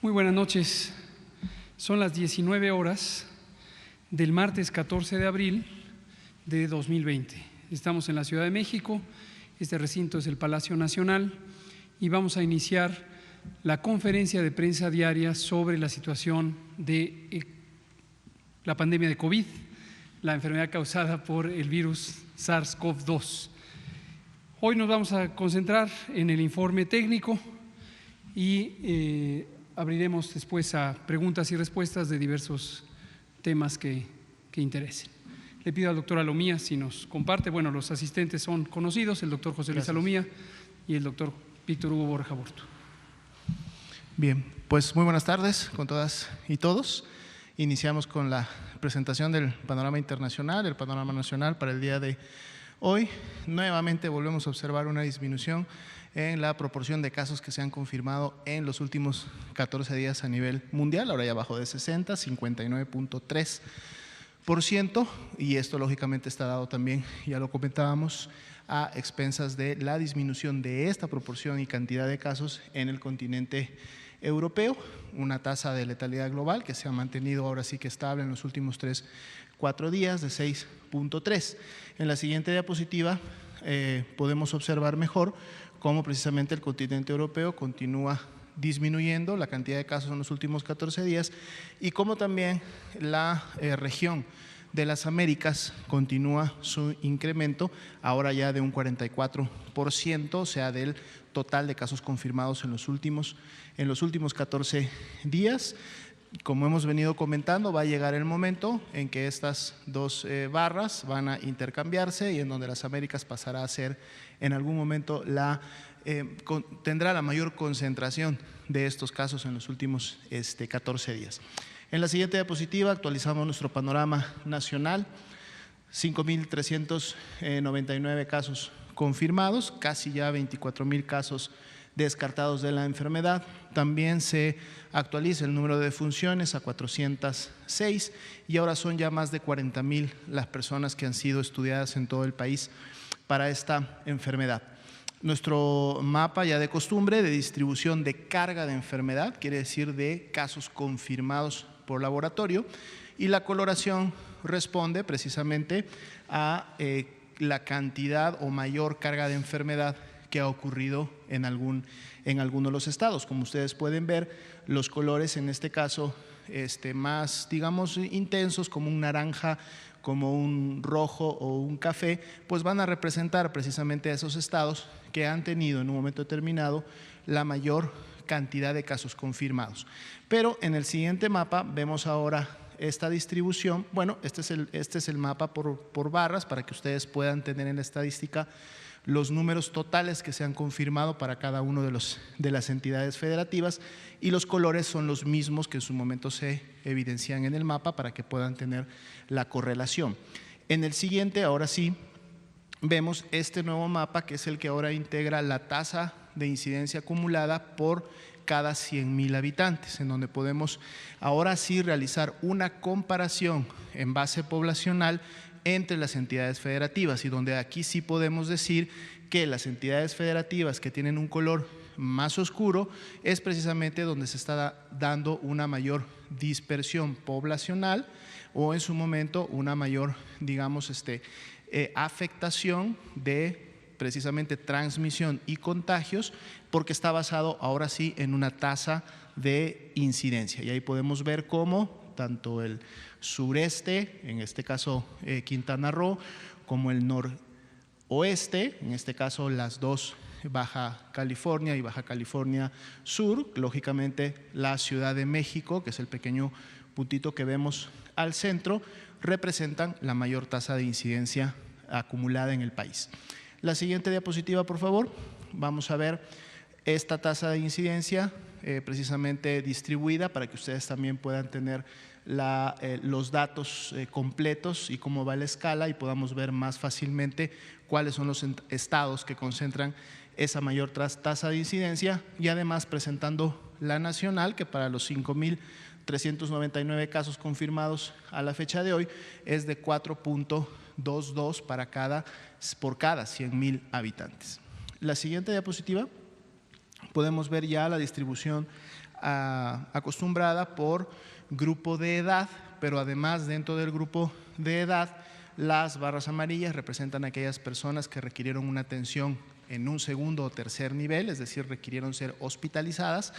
Muy buenas noches. Son las 19 horas del martes 14 de abril de 2020. Estamos en la Ciudad de México, este recinto es el Palacio Nacional y vamos a iniciar la conferencia de prensa diaria sobre la situación de la pandemia de COVID, la enfermedad causada por el virus SARS-CoV-2. Hoy nos vamos a concentrar en el informe técnico y abriremos después a preguntas y respuestas de diversos temas que interesen. Le pido al doctor Alomía si nos comparte. Bueno, los asistentes son conocidos, el doctor José Luis Alomía y el doctor Víctor Hugo Borja Burto. Bien, pues muy buenas tardes con todas y todos. Iniciamos con la presentación del panorama internacional, el panorama nacional para el día de hoy. Nuevamente volvemos a observar una disminución en la proporción de casos que se han confirmado en los últimos 14 días a nivel mundial, ahora ya bajó de 60, 59.3%, y esto lógicamente está dado también, ya lo comentábamos, a expensas de la disminución de esta proporción y cantidad de casos en el continente europeo, una tasa de letalidad global que se ha mantenido ahora sí que estable en los últimos 3-4 días de 6.3. En la siguiente diapositiva podemos observar mejor cómo precisamente el continente europeo continúa disminuyendo la cantidad de casos en los últimos 14 días y cómo también la región de las Américas continúa su incremento, ahora ya de un 44%, o sea, del total de casos confirmados en los últimos 14 días. Como hemos venido comentando, va a llegar el momento en que estas dos barras van a intercambiarse y en donde las Américas pasará a ser en algún momento tendrá la mayor concentración de estos casos en los últimos 14 días. En la siguiente diapositiva actualizamos nuestro panorama nacional, 5.399 casos confirmados, casi ya 24.000 casos descartados de la enfermedad. También se actualiza el número de defunciones a 406 y ahora son ya más de 40.000 las personas que han sido estudiadas en todo el país para esta enfermedad. Nuestro mapa ya de costumbre de distribución de carga de enfermedad, quiere decir de casos confirmados por laboratorio, y la coloración responde precisamente a la cantidad o mayor carga de enfermedad que ha ocurrido en alguno de los estados. Como ustedes pueden ver, los colores en este caso más, digamos, intensos, como un naranja, como un rojo o un café, pues van a representar precisamente a esos estados que han tenido en un momento determinado la mayor cantidad de casos confirmados. Pero en el siguiente mapa vemos ahora esta distribución. Bueno, este es el mapa por barras para que ustedes puedan tener en la estadística los números totales que se han confirmado para cada uno de las entidades federativas, y los colores son los mismos que en su momento se evidencian en el mapa para que puedan tener la correlación. En el siguiente, ahora sí, vemos este nuevo mapa que es el que ahora integra la tasa de incidencia acumulada por cada 100.000 habitantes, en donde podemos ahora sí realizar una comparación en base poblacional entre las entidades federativas, y donde aquí sí podemos decir que las entidades federativas que tienen un color más oscuro es precisamente donde se está dando una mayor dispersión poblacional o en su momento una mayor, digamos, afectación de precisamente transmisión y contagios, porque está basado ahora sí en una tasa de incidencia. Y ahí podemos ver cómo tanto el sureste, en este caso Quintana Roo, como el noroeste, en este caso las dos, Baja California y Baja California Sur, lógicamente la Ciudad de México, que es el pequeño puntito que vemos al centro, representan la mayor tasa de incidencia acumulada en el país. La siguiente diapositiva, por favor. Vamos a ver esta tasa de incidencia precisamente distribuida para que ustedes también puedan tener los datos completos y cómo va la escala, y podamos ver más fácilmente cuáles son los estados que concentran esa mayor tasa de incidencia, y además presentando la nacional, que para los 5.399 casos confirmados a la fecha de hoy es de 4.22 por cada 100.000 habitantes. La siguiente diapositiva podemos ver ya la distribución acostumbrada por grupo de edad, pero además dentro del grupo de edad, las barras amarillas representan a aquellas personas que requirieron una atención en un segundo o tercer nivel, es decir, requirieron ser hospitalizadas,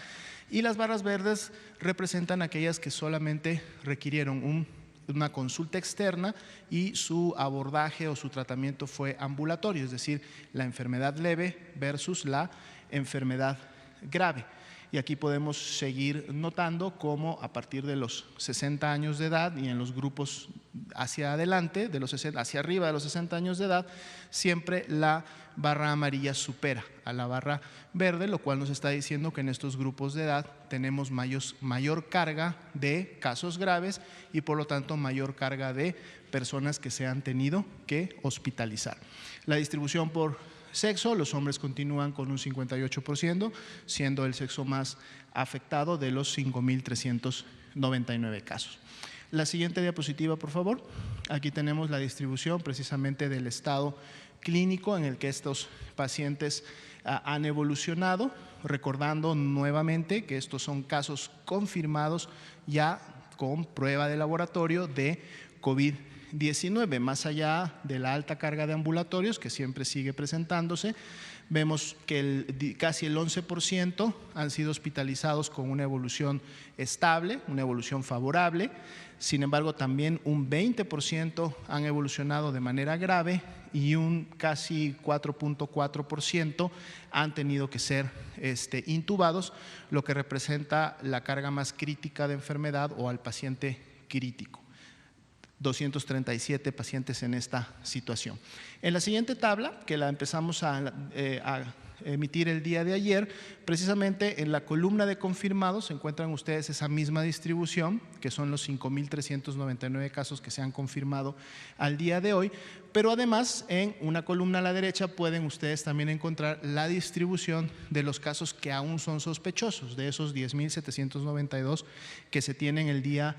y las barras verdes representan a aquellas que solamente requirieron una consulta externa y su abordaje o su tratamiento fue ambulatorio, es decir, la enfermedad leve versus la enfermedad grave. Y aquí podemos seguir notando cómo a partir de los 60 años de edad y en los grupos hacia adelante, hacia arriba de los 60 años de edad, siempre la barra amarilla supera a la barra verde, lo cual nos está diciendo que en estos grupos de edad tenemos mayor carga de casos graves y por lo tanto mayor carga de personas que se han tenido que hospitalizar. La distribución por sexo, los hombres continúan con un 58%, siendo el sexo más afectado de los 5.399 casos. La siguiente diapositiva, por favor. Aquí tenemos la distribución precisamente del estado clínico en el que estos pacientes han evolucionado, recordando nuevamente que estos son casos confirmados ya con prueba de laboratorio de COVID-19, más allá de la alta carga de ambulatorios que siempre sigue presentándose. Vemos que casi el 11% han sido hospitalizados con una evolución estable, una evolución favorable. Sin embargo, también un 20% han evolucionado de manera grave y un casi 4.4% han tenido que ser intubados, lo que representa la carga más crítica de enfermedad o al paciente crítico. 237 pacientes en esta situación. En la siguiente tabla, que la empezamos a emitir el día de ayer, precisamente en la columna de confirmados encuentran ustedes esa misma distribución, que son los 5.399 casos que se han confirmado al día de hoy, pero además en una columna a la derecha pueden ustedes también encontrar la distribución de los casos que aún son sospechosos, de esos 10.792 que se tienen el día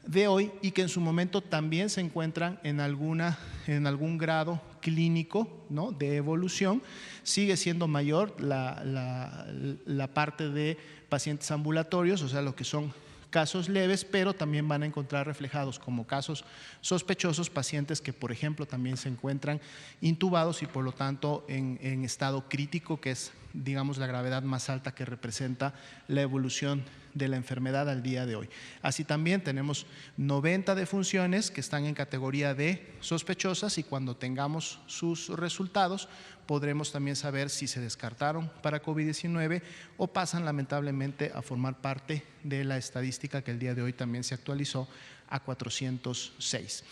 de hoy y que en su momento también se encuentran en algún grado clínico, ¿no?, de evolución. Sigue siendo mayor la parte de pacientes ambulatorios, o sea, lo que son casos leves, pero también van a encontrar reflejados como casos sospechosos pacientes que, por ejemplo, también se encuentran intubados y por lo tanto en estado crítico, que es, digamos, la gravedad más alta que representa la evolución de la enfermedad al día de hoy. Así también tenemos 90 defunciones que están en categoría de sospechosas y cuando tengamos sus resultados podremos también saber si se descartaron para COVID-19 o pasan lamentablemente a formar parte de la estadística que el día de hoy también se actualizó a 406.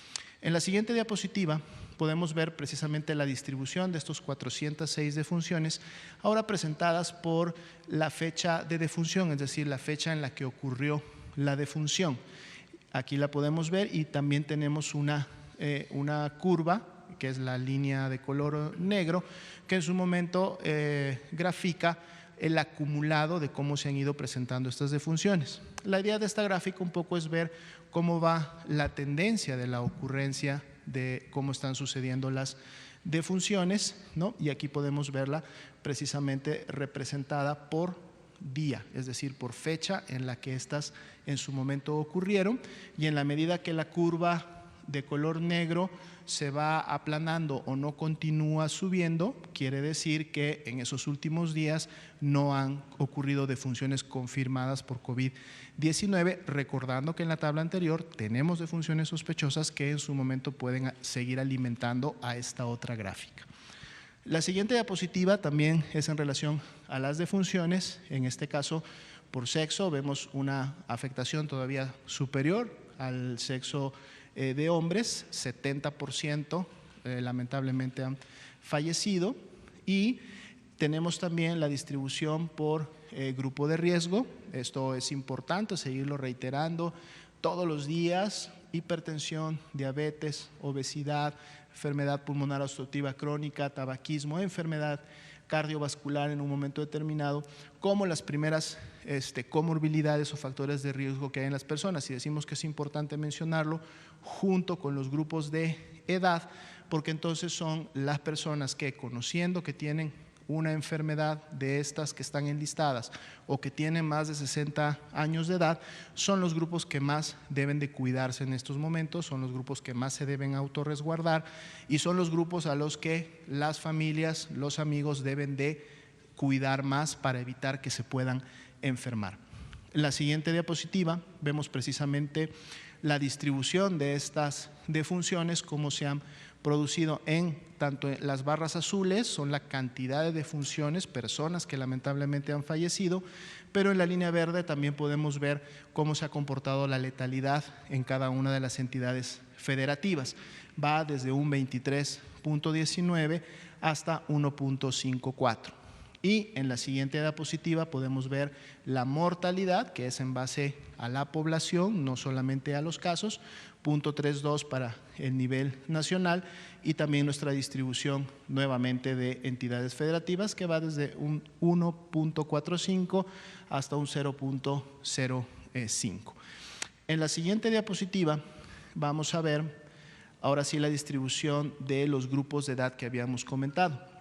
En la siguiente diapositiva podemos ver precisamente la distribución de estos 406 defunciones, ahora presentadas por la fecha de defunción, es decir, la fecha en la que ocurrió la defunción. Aquí la podemos ver y también tenemos una curva, que es la línea de color negro, que en su momento grafica el acumulado de cómo se han ido presentando estas defunciones. La idea de esta gráfica un poco es ver cómo va la tendencia de la ocurrencia de cómo están sucediendo las defunciones, ¿no? Y aquí podemos verla precisamente representada por día, es decir, por fecha en la que estas en su momento ocurrieron, y en la medida que la curva de color negro se va aplanando o no continúa subiendo, quiere decir que en esos últimos días no han ocurrido defunciones confirmadas por COVID-19, recordando que en la tabla anterior tenemos defunciones sospechosas que en su momento pueden seguir alimentando a esta otra gráfica. La siguiente diapositiva también es en relación a las defunciones, en este caso por sexo, vemos una afectación todavía superior al sexo de hombres, 70% lamentablemente han fallecido, y tenemos también la distribución por grupo de riesgo. Esto es importante seguirlo reiterando todos los días: hipertensión, diabetes, obesidad, enfermedad pulmonar obstructiva crónica, tabaquismo, enfermedad cardiovascular en un momento determinado, como las primeras comorbilidades o factores de riesgo que hay en las personas. Y decimos que es importante mencionarlo junto con los grupos de edad, porque entonces son las personas que, conociendo que tienen una enfermedad de estas que están enlistadas o que tienen más de 60 años de edad, son los grupos que más deben de cuidarse en estos momentos, son los grupos que más se deben autorresguardar y son los grupos a los que las familias, los amigos deben de cuidar más para evitar que se puedan enfermar. En la siguiente diapositiva vemos precisamente la distribución de estas defunciones, cómo se han producido en tanto en las barras azules, son la cantidad de defunciones, personas que lamentablemente han fallecido, pero en la línea verde también podemos ver cómo se ha comportado la letalidad en cada una de las entidades federativas. Va desde un 23.19 hasta 1.54. Y en la siguiente diapositiva podemos ver la mortalidad, que es en base a la población, no solamente a los casos, 0.32 para el nivel nacional, y también nuestra distribución nuevamente de entidades federativas, que va desde un 1.45 hasta un 0.05. En la siguiente diapositiva vamos a ver ahora sí la distribución de los grupos de edad que habíamos comentado.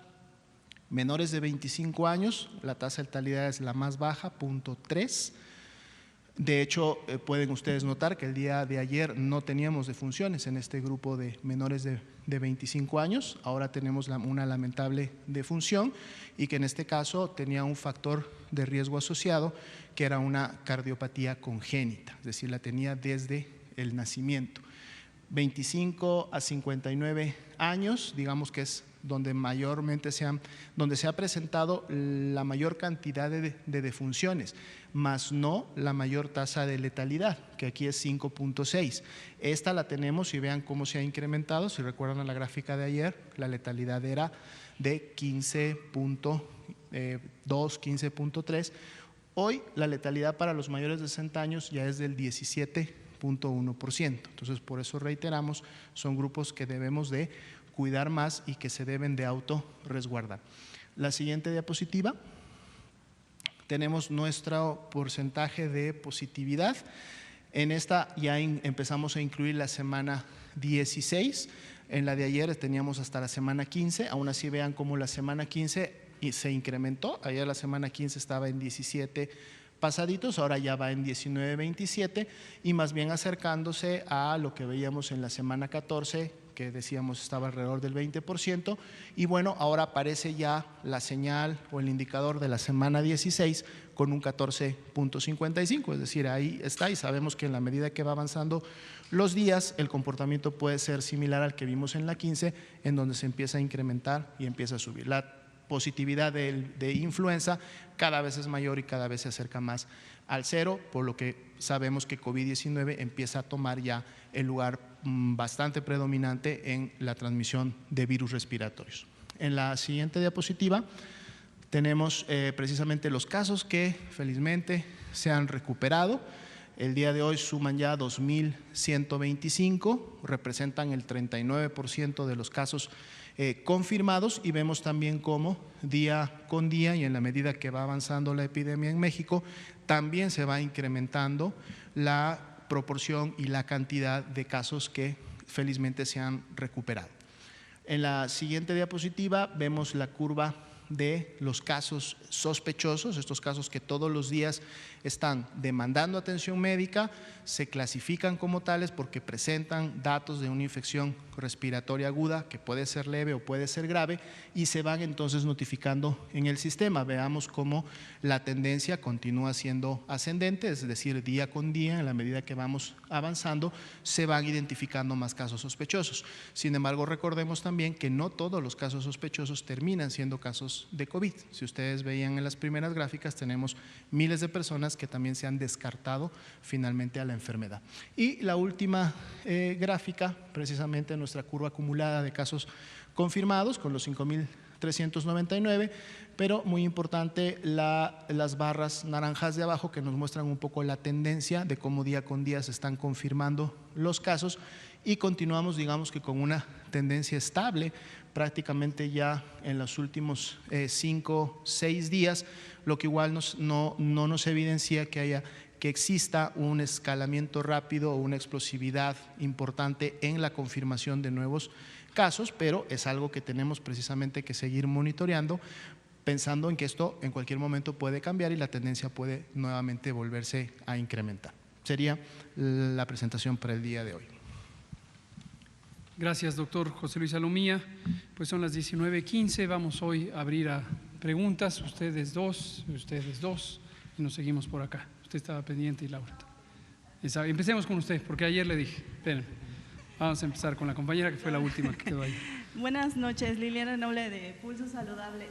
Menores de 25 años, la tasa de letalidad es la más baja, 0.3. De hecho, pueden ustedes notar que el día de ayer no teníamos defunciones en este grupo de menores de 25 años. Ahora tenemos una lamentable defunción y que en este caso tenía un factor de riesgo asociado, que era una cardiopatía congénita, es decir, la tenía desde el nacimiento. 25 a 59 años, digamos que es donde mayormente se ha presentado la mayor cantidad de defunciones, más no la mayor tasa de letalidad, que aquí es 5.6. Esta la tenemos y vean cómo se ha incrementado. Si recuerdan a la gráfica de ayer, la letalidad era de 15.2, 15.3. Hoy la letalidad para los mayores de 60 años ya es del 17.1%. Entonces, por eso reiteramos, son grupos que debemos de cuidar más y que se deben de autorresguardar. La siguiente diapositiva, tenemos nuestro porcentaje de positividad. En esta ya empezamos a incluir la semana 16, en la de ayer teníamos hasta la semana 15, aún así vean cómo la semana 15 se incrementó, ayer la semana 15 estaba en 17 pasaditos, ahora ya va en 19.27 y más bien acercándose a lo que veíamos en la semana 14, que decíamos estaba alrededor del 20%, y bueno, ahora aparece ya la señal o el indicador de la semana 16 con un 14.55, es decir, ahí está, y sabemos que en la medida que va avanzando los días, el comportamiento puede ser similar al que vimos en la 15, en donde se empieza a incrementar y empieza a subir. La positividad de influenza cada vez es mayor y cada vez se acerca más al cero, por lo que sabemos que COVID-19 empieza a tomar ya el lugar bastante predominante en la transmisión de virus respiratorios. En la siguiente diapositiva tenemos precisamente los casos que felizmente se han recuperado. El día de hoy suman ya 2.125, representan el 39% de los casos confirmados, y vemos también cómo día con día y en la medida que va avanzando la epidemia en México, también se va incrementando la proporción y la cantidad de casos que felizmente se han recuperado. En la siguiente diapositiva vemos la curva de los casos sospechosos, estos casos que todos los días están demandando atención médica, se clasifican como tales porque presentan datos de una infección respiratoria aguda que puede ser leve o puede ser grave, y se van entonces notificando en el sistema. Veamos cómo la tendencia continúa siendo ascendente, es decir, día con día, en la medida que vamos avanzando, se van identificando más casos sospechosos. Sin embargo, recordemos también que no todos los casos sospechosos terminan siendo casos de COVID. Si ustedes veían en las primeras gráficas, tenemos miles de personas que también se han descartado finalmente a la enfermedad. Y la última gráfica, precisamente nuestra curva acumulada de casos confirmados con los 5.399, pero muy importante las barras naranjas de abajo, que nos muestran un poco la tendencia de cómo día con día se están confirmando los casos, y continuamos, digamos que con una tendencia estable prácticamente ya en los últimos 5 o 6 días, lo que igual no nos evidencia que exista un escalamiento rápido o una explosividad importante en la confirmación de nuevos casos, pero es algo que tenemos precisamente que seguir monitoreando pensando en que esto en cualquier momento puede cambiar y la tendencia puede nuevamente volverse a incrementar. Sería la presentación para el día de hoy. Gracias, doctor José Luis Alomía. Pues son las 19:15, vamos hoy a abrir a preguntas, ustedes dos, y nos seguimos por acá. Usted estaba pendiente y Laura. Empecemos con usted, porque ayer le dije, espérenme, vamos a empezar con la compañera que fue la última que quedó ahí. Buenas noches, Liliana Noble de Pulso Saludable.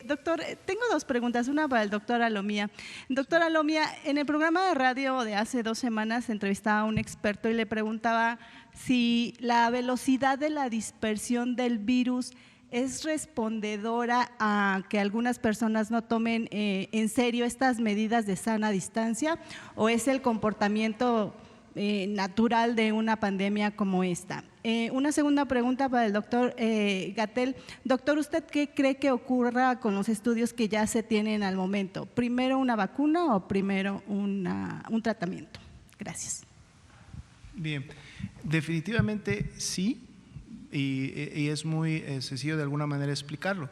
Doctor, tengo dos preguntas, una para el doctor Alomía. Doctor Alomía, en el programa de radio de hace 2 semanas entrevistaba a un experto y le preguntaba si la velocidad de la dispersión del virus es respondedora a que algunas personas no tomen en serio estas medidas de sana distancia o es el comportamiento natural de una pandemia como esta. Una segunda pregunta para el doctor Gatell. Doctor, ¿usted qué cree que ocurra con los estudios que ya se tienen al momento? ¿Primero una vacuna o primero un tratamiento? Gracias. Bien, definitivamente sí, y es muy sencillo de alguna manera explicarlo.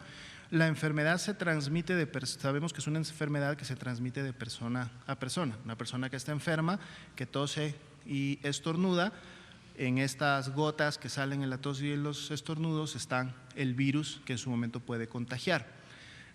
La enfermedad se transmite sabemos que es una enfermedad que se transmite de persona a persona. Una persona que está enferma, que tose y estornuda, en estas gotas que salen en la tos y en los estornudos están el virus que en su momento puede contagiar.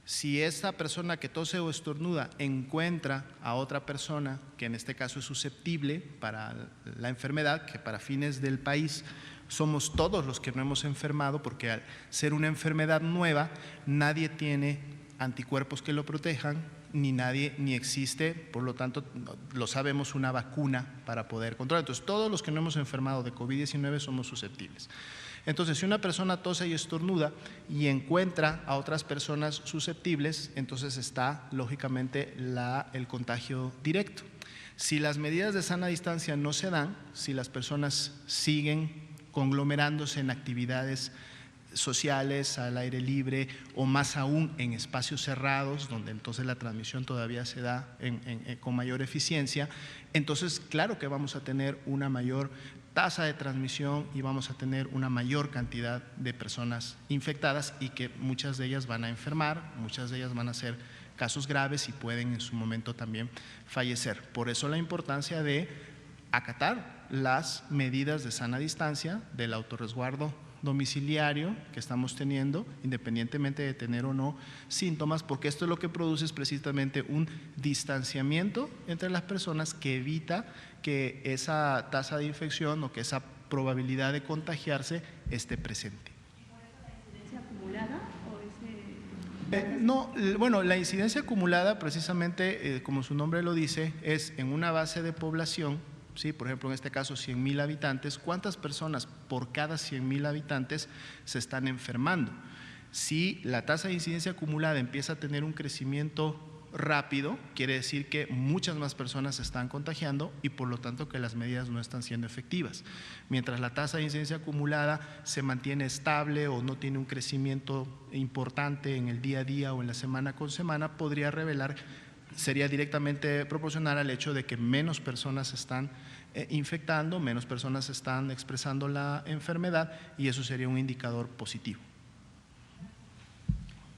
Si esta persona que tose o estornuda encuentra a otra persona que en este caso es susceptible para la enfermedad, que para fines del país somos todos los que no hemos enfermado, porque al ser una enfermedad nueva nadie tiene anticuerpos que lo protejan, ni existe, por lo tanto, lo sabemos, una vacuna para poder controlar. Entonces, todos los que no hemos enfermado de COVID-19 somos susceptibles. Entonces, si una persona tose y estornuda y encuentra a otras personas susceptibles, entonces está, lógicamente, el contagio directo. Si las medidas de sana distancia no se dan, si las personas siguen conglomerándose en actividades sociales, al aire libre o más aún en espacios cerrados, donde entonces la transmisión todavía se da con mayor eficiencia, entonces claro que vamos a tener una mayor tasa de transmisión y vamos a tener una mayor cantidad de personas infectadas y que muchas de ellas van a enfermar, muchas de ellas van a ser casos graves y pueden en su momento también fallecer. Por eso la importancia de acatar las medidas de sana distancia, del autorresguardo domiciliario que estamos teniendo, independientemente de tener o no síntomas, porque esto es lo que produce es precisamente un distanciamiento entre las personas que evita que esa tasa de infección o que esa probabilidad de contagiarse esté presente. ¿Y por eso la incidencia acumulada o No, bueno, la incidencia acumulada precisamente, como su nombre lo dice, es en una base de población. Sí, por ejemplo, en este caso 100,000 habitantes, ¿cuántas personas por cada 100,000 habitantes se están enfermando? Si la tasa de incidencia acumulada empieza a tener un crecimiento rápido, quiere decir que muchas más personas se están contagiando y por lo tanto que las medidas no están siendo efectivas. Mientras la tasa de incidencia acumulada se mantiene estable o no tiene un crecimiento importante en el día a día o en la semana con semana, podría revelar, sería directamente proporcional al hecho de que menos personas están infectando, menos personas están expresando la enfermedad y eso sería un indicador positivo.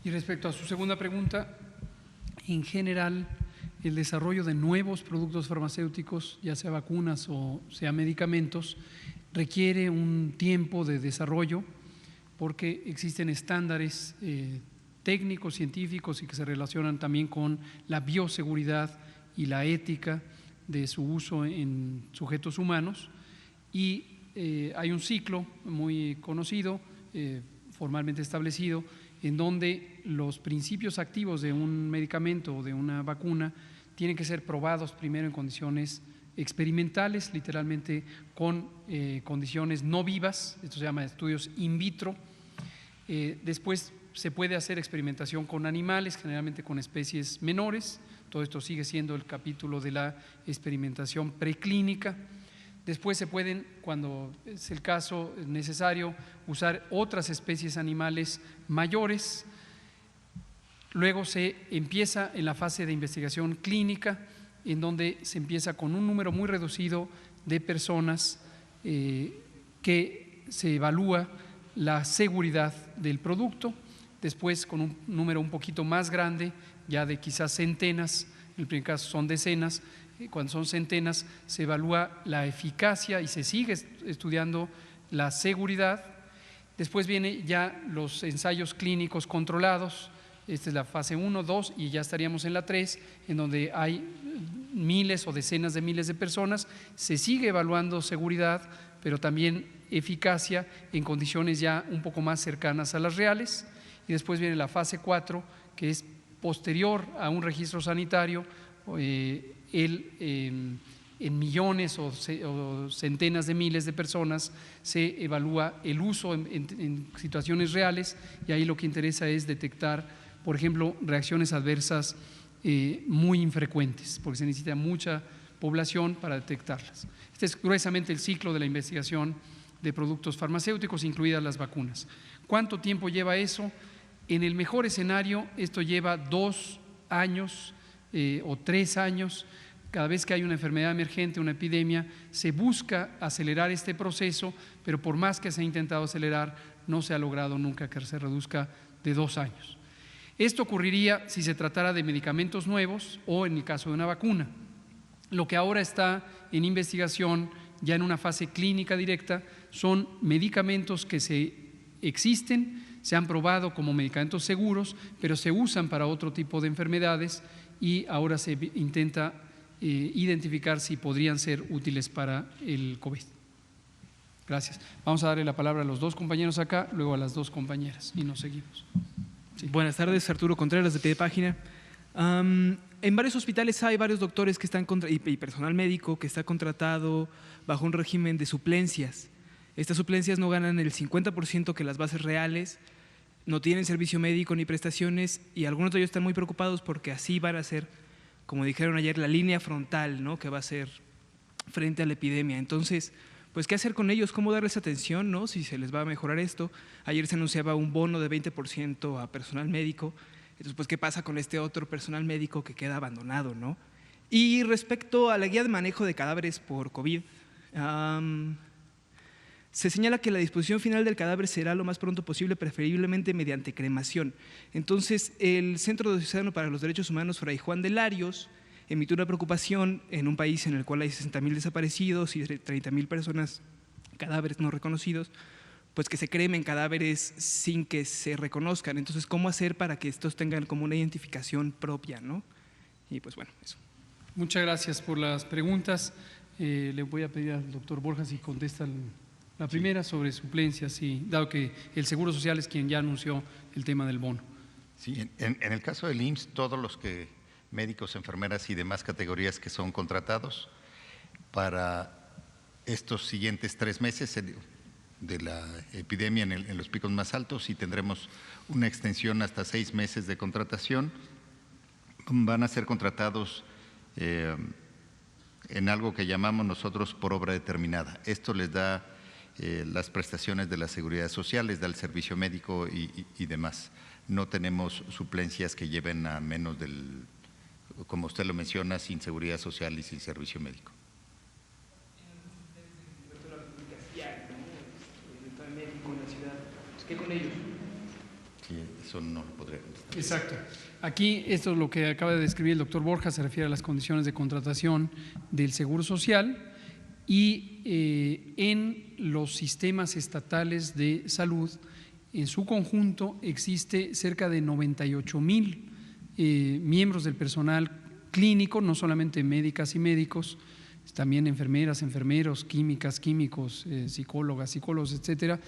Y respecto a su segunda pregunta, en general el desarrollo de nuevos productos farmacéuticos, ya sea vacunas o sea medicamentos, requiere un tiempo de desarrollo porque existen estándares técnicos, científicos y que se relacionan también con la bioseguridad y la ética de su uso en sujetos humanos y hay un ciclo muy conocido, formalmente establecido, en donde los principios activos de un medicamento o de una vacuna tienen que ser probados primero en condiciones experimentales, literalmente con condiciones no vivas, esto se llama estudios in vitro, después se puede hacer experimentación con animales, generalmente con especies menores, todo esto sigue siendo el capítulo de la experimentación preclínica. Después se pueden, cuando es el caso necesario, usar otras especies animales mayores. Luego se empieza en la fase de investigación clínica, en donde se empieza con un número muy reducido de personas que se evalúa la seguridad del producto. después con un número un poquito más grande, ya de quizás centenas, en el primer caso son decenas, cuando son centenas se evalúa la eficacia y se sigue estudiando la seguridad. Después viene ya los ensayos clínicos controlados, esta es la fase 1, 2 y ya estaríamos en la 3, en donde hay miles o decenas de miles de personas, se sigue evaluando seguridad, pero también eficacia en condiciones ya un poco más cercanas a las reales, y después viene la fase 4, que es posterior a un registro sanitario, en millones o centenas de miles de personas se evalúa el uso en situaciones reales, y ahí lo que interesa es detectar, por ejemplo, reacciones adversas muy infrecuentes, porque se necesita mucha población para detectarlas. Este es gruesamente el ciclo de la investigación de productos farmacéuticos, incluidas las vacunas. ¿Cuánto tiempo lleva eso? En el mejor escenario, esto lleva 2 años o 3 años. Cada vez que hay una enfermedad emergente, una epidemia, se busca acelerar este proceso, pero por más que se ha intentado acelerar, no se ha logrado nunca que se reduzca de 2 años. Esto ocurriría si se tratara de medicamentos nuevos o en el caso de una vacuna. Lo que ahora está en investigación, ya en una fase clínica directa, son medicamentos que existen, se han probado como medicamentos seguros, pero se usan para otro tipo de enfermedades y ahora se intenta identificar si podrían ser útiles para el COVID. Gracias. Vamos a darle la palabra a los 2 compañeros acá, luego a las 2 compañeras y nos seguimos. Sí. Buenas tardes, Arturo Contreras de Pie de Página. En varios hospitales hay varios doctores que están y personal médico que está contratado bajo un régimen de suplencias. Estas suplencias no ganan el 50% que las bases reales, no tienen servicio médico ni prestaciones, y algunos de ellos están muy preocupados porque así van a ser, como dijeron ayer, la línea frontal, ¿no?, que va a ser frente a la epidemia. Entonces, pues, ¿qué hacer con ellos? ¿Cómo darles atención, no?, si se les va a mejorar esto? Ayer se anunciaba un bono de 20% a personal médico. Entonces, pues, ¿qué pasa con este otro personal médico que queda abandonado, no? Y respecto a la guía de manejo de cadáveres por COVID, se señala que la disposición final del cadáver será lo más pronto posible, preferiblemente mediante cremación. Entonces, el Centro Diocesano para los Derechos Humanos Fray Juan de Larios emitió una preocupación en un país en el cual hay 60,000 desaparecidos y 30,000 personas, cadáveres no reconocidos, pues que se cremen cadáveres sin que se reconozcan. Entonces, ¿cómo hacer para que estos tengan como una identificación propia, ¿no? Y pues bueno, eso. Muchas gracias por las preguntas. Le voy a pedir al doctor Borja si contesta la primera sobre suplencias, y dado que el Seguro Social es quien ya anunció el tema del bono. Sí, en el caso del IMSS, todos los médicos, enfermeras y demás categorías que son contratados para estos siguientes 3 meses de la epidemia en los picos más altos, y tendremos una extensión hasta 6 meses de contratación, van a ser contratados en algo que llamamos nosotros por obra determinada. Esto les da las prestaciones de la seguridad social, les da el servicio médico y demás. No tenemos suplencias que lleven a menos del, como usted lo menciona, sin seguridad social y sin servicio médico. ¿Qué con ellos? Sí, eso no lo podría contestar. Exacto. Aquí, esto es lo que acaba de describir el doctor Borja, se refiere a las condiciones de contratación del Seguro Social, y en los sistemas estatales de salud, en su conjunto, existe cerca de 98,000 miembros del personal clínico, no solamente médicas y médicos, también enfermeras, enfermeros, químicas, químicos, psicólogas, psicólogos, etcétera,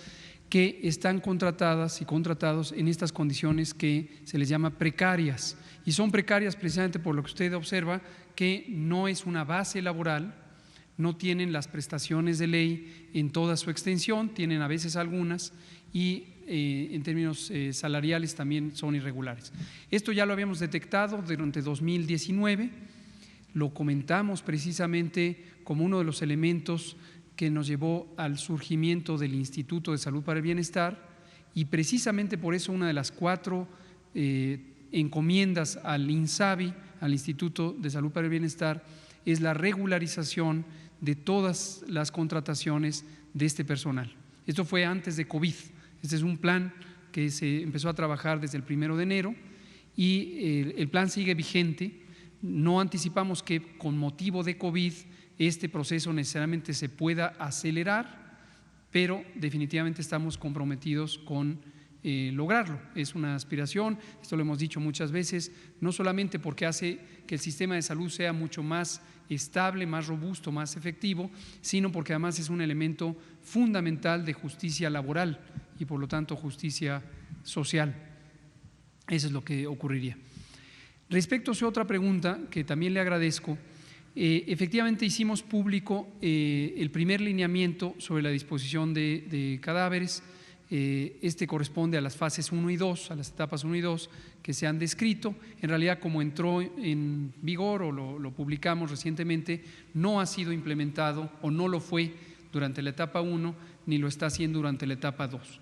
que están contratadas y contratados en estas condiciones que se les llama precarias, y son precarias precisamente por lo que usted observa, que no es una base laboral, no tienen las prestaciones de ley en toda su extensión, tienen a veces algunas, y en términos salariales también son irregulares. Esto ya lo habíamos detectado durante 2019, lo comentamos precisamente como uno de los elementos que nos llevó al surgimiento del Instituto de Salud para el Bienestar, y precisamente por eso una de las 4 encomiendas al INSABI, al Instituto de Salud para el Bienestar, es la regularización de todas las contrataciones de este personal. Esto fue antes de COVID. Este es un plan que se empezó a trabajar desde el 1 de enero y el plan sigue vigente. No anticipamos que con motivo de COVID este proceso necesariamente se pueda acelerar, pero definitivamente estamos comprometidos con lograrlo. Es una aspiración, esto lo hemos dicho muchas veces, no solamente porque hace que el sistema de salud sea mucho más estable, más robusto, más efectivo, sino porque además es un elemento fundamental de justicia laboral y por lo tanto justicia social. Eso es lo que ocurriría. Respecto a su otra pregunta, que también le agradezco, efectivamente hicimos público el primer lineamiento sobre la disposición de cadáveres. Este corresponde a las fases 1 y 2, a las etapas 1 y 2 que se han descrito. En realidad, como entró en vigor o lo publicamos recientemente, no ha sido implementado o no lo fue durante la etapa 1 ni lo está haciendo durante la etapa 2.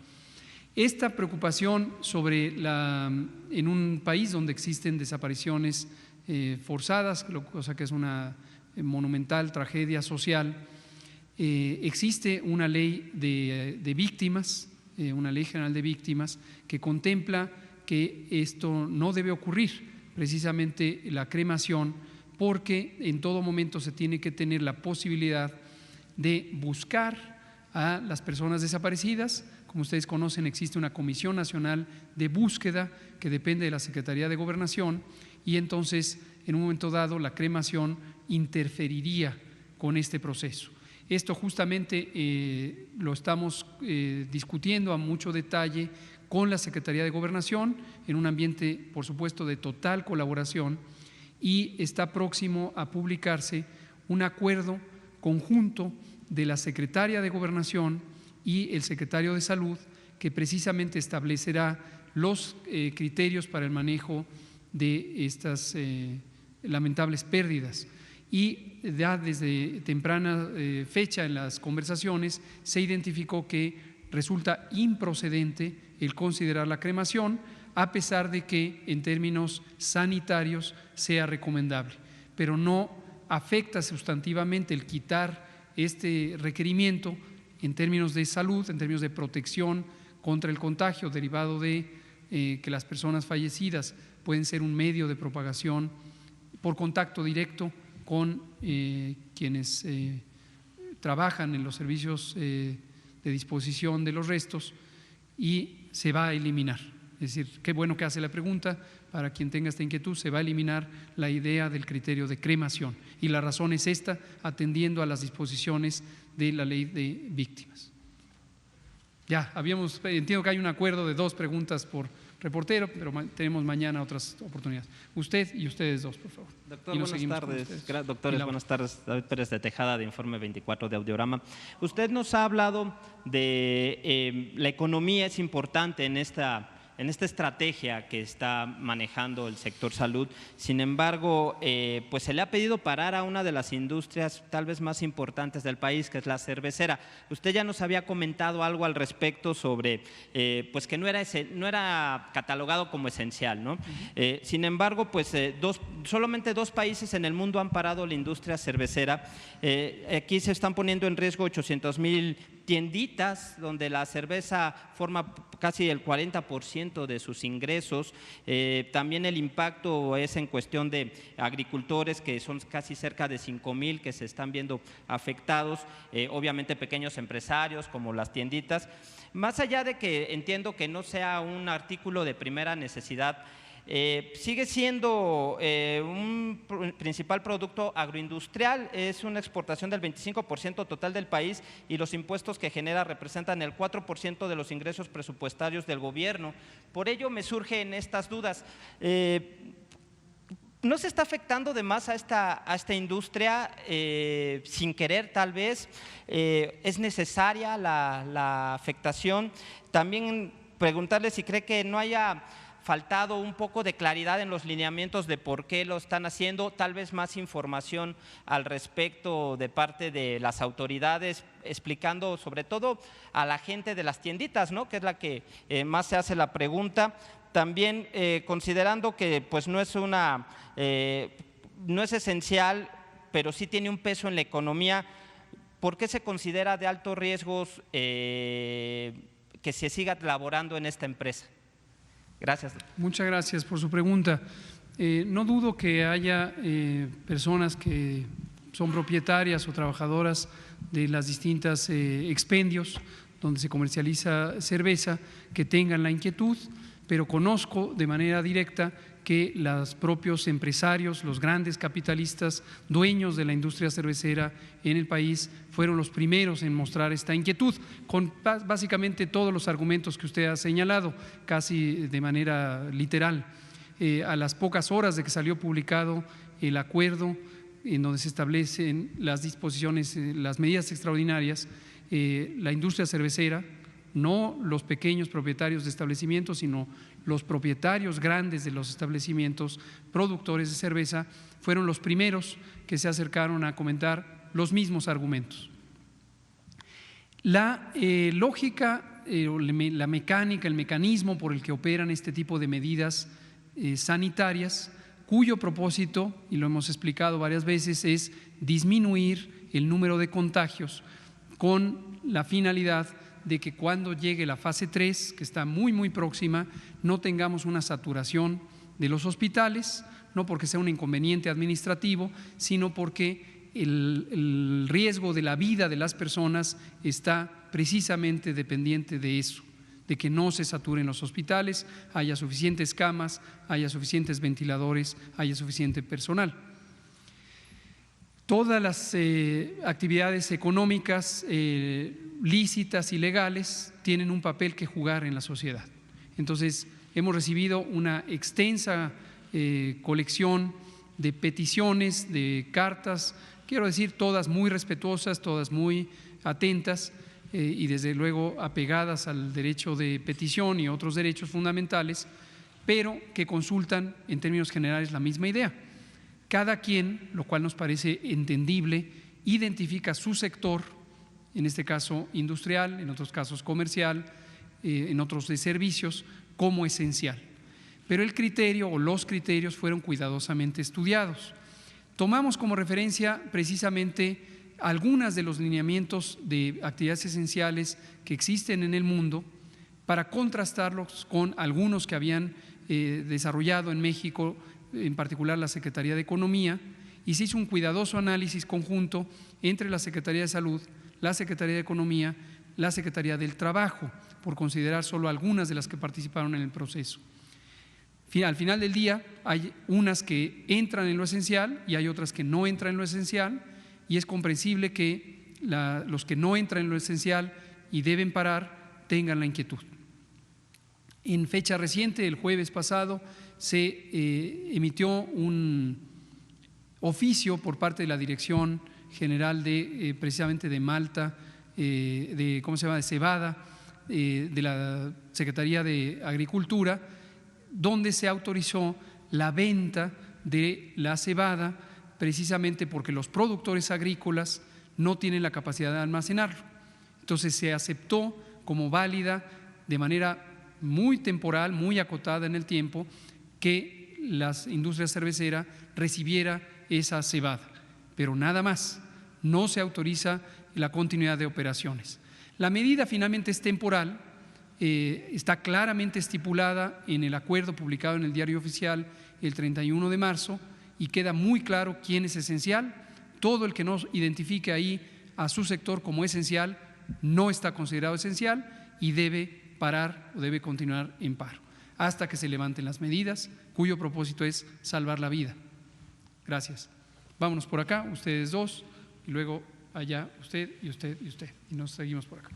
Esta preocupación sobre en un país donde existen desapariciones forzadas, cosa que es una monumental tragedia social, existe una ley de víctimas, una ley general de víctimas que contempla que esto no debe ocurrir, precisamente la cremación, porque en todo momento se tiene que tener la posibilidad de buscar a las personas desaparecidas. Como ustedes conocen, existe una Comisión Nacional de Búsqueda que depende de la Secretaría de Gobernación y entonces en un momento dado la cremación interferiría con este proceso. Esto justamente lo estamos discutiendo a mucho detalle con la Secretaría de Gobernación en un ambiente, por supuesto, de total colaboración, y está próximo a publicarse un acuerdo conjunto de la Secretaria de Gobernación y el Secretario de Salud que precisamente establecerá los criterios para el manejo de estas lamentables pérdidas. Y ya desde temprana fecha en las conversaciones se identificó que resulta improcedente el considerar la cremación, a pesar de que en términos sanitarios sea recomendable, pero no afecta sustantivamente el quitar este requerimiento en términos de salud, en términos de protección contra el contagio derivado de que las personas fallecidas pueden ser un medio de propagación por contacto directo con quienes trabajan en los servicios de disposición de los restos, y se va a eliminar. Es decir, qué bueno que hace la pregunta, para quien tenga esta inquietud, se va a eliminar la idea del criterio de cremación y la razón es esta, atendiendo a las disposiciones de la ley de víctimas. Ya, entiendo que hay un acuerdo de 2 preguntas por reportero, pero tenemos mañana otras oportunidades. Usted y ustedes 2, por favor. Doctor, buenas tardes. Doctores, buenas tardes. David Pérez de Tejada, de Informe 24 de Audiorama. Usted nos ha hablado de la economía es importante en esta estrategia que está manejando el sector salud. Sin embargo, pues se le ha pedido parar a una de las industrias tal vez más importantes del país, que es la cervecera. Usted ya nos había comentado algo al respecto sobre pues que no era catalogado como esencial, ¿no? Sin embargo, pues solamente 2 países en el mundo han parado la industria cervecera. Aquí se están poniendo en riesgo 800,000 tienditas donde la cerveza forma casi el 40% de sus ingresos. También el impacto es en cuestión de agricultores, que son casi cerca de 5,000 que se están viendo afectados, obviamente pequeños empresarios como las tienditas. Más allá de que entiendo que no sea un artículo de primera necesidad, sigue siendo un principal producto agroindustrial, es una exportación del 25% total del país y los impuestos que genera representan el 4% de los ingresos presupuestarios del gobierno. Por ello me surgen estas dudas. ¿No se está afectando de más a esta industria sin querer tal vez? ¿Es necesaria la afectación? También preguntarle si cree que no haya faltado un poco de claridad en los lineamientos de por qué lo están haciendo, tal vez más información al respecto de parte de las autoridades, explicando sobre todo a la gente de las tienditas, ¿no?, que es la que más se hace la pregunta. También considerando que pues no es esencial, pero sí tiene un peso en la economía, ¿por qué se considera de altos riesgos que se siga laborando en esta empresa? Gracias. Muchas gracias por su pregunta. No dudo que haya personas que son propietarias o trabajadoras de las distintas expendios donde se comercializa cerveza que tengan la inquietud, pero conozco de manera directa que los propios empresarios, los grandes capitalistas, dueños de la industria cervecera en el país, fueron los primeros en mostrar esta inquietud, con básicamente todos los argumentos que usted ha señalado, casi de manera literal. A las pocas horas de que salió publicado el acuerdo en donde se establecen las disposiciones, las medidas extraordinarias, la industria cervecera, no los pequeños propietarios de establecimientos, sino los propietarios grandes de los establecimientos productores de cerveza, fueron los primeros que se acercaron a comentar los mismos argumentos. La lógica, la mecánica, el mecanismo por el que operan este tipo de medidas sanitarias, cuyo propósito, y lo hemos explicado varias veces, es disminuir el número de contagios con la finalidad de que cuando llegue la fase 3, que está muy próxima, no tengamos una saturación de los hospitales, no porque sea un inconveniente administrativo, sino porque el riesgo de la vida de las personas está precisamente dependiente de eso, de que no se saturen los hospitales, haya suficientes camas, haya suficientes ventiladores, haya suficiente personal. Todas las actividades económicas lícitas y legales tienen un papel que jugar en la sociedad. Entonces, hemos recibido una extensa colección de peticiones, de cartas, quiero decir, todas muy respetuosas, todas muy atentas y desde luego apegadas al derecho de petición y otros derechos fundamentales, pero que consultan en términos generales la misma idea. Cada quien, lo cual nos parece entendible, identifica su sector, en este caso industrial, en otros casos comercial, en otros de servicios, como esencial. Pero el criterio o los criterios fueron cuidadosamente estudiados. Tomamos como referencia precisamente algunas de los lineamientos de actividades esenciales que existen en el mundo para contrastarlos con algunos que habían desarrollado en México, en particular la Secretaría de Economía, y se hizo un cuidadoso análisis conjunto entre la Secretaría de Salud, la Secretaría de Economía, la Secretaría del Trabajo, por considerar solo algunas de las que participaron en el proceso. Al final del día hay unas que entran en lo esencial y hay otras que no entran en lo esencial, y es comprensible que los que no entran en lo esencial y deben parar tengan la inquietud. En fecha reciente, el jueves pasado, se emitió un oficio por parte de la Dirección General de precisamente de Malta, de Cebada, de la Secretaría de Agricultura, donde se autorizó la venta de la cebada precisamente porque los productores agrícolas no tienen la capacidad de almacenarlo. Entonces se aceptó como válida de manera muy temporal, muy acotada en el tiempo, que la industria cervecera recibiera esa cebada, pero nada más, no se autoriza la continuidad de operaciones. La medida finalmente es temporal, está claramente estipulada en el acuerdo publicado en el Diario Oficial el 31 de marzo y queda muy claro quién es esencial. Todo el que no identifique ahí a su sector como esencial no está considerado esencial y debe parar o debe continuar en paro hasta que se levanten las medidas, cuyo propósito es salvar la vida. Gracias. Vámonos por acá, ustedes dos, y luego allá usted y usted y usted, y nos seguimos por acá.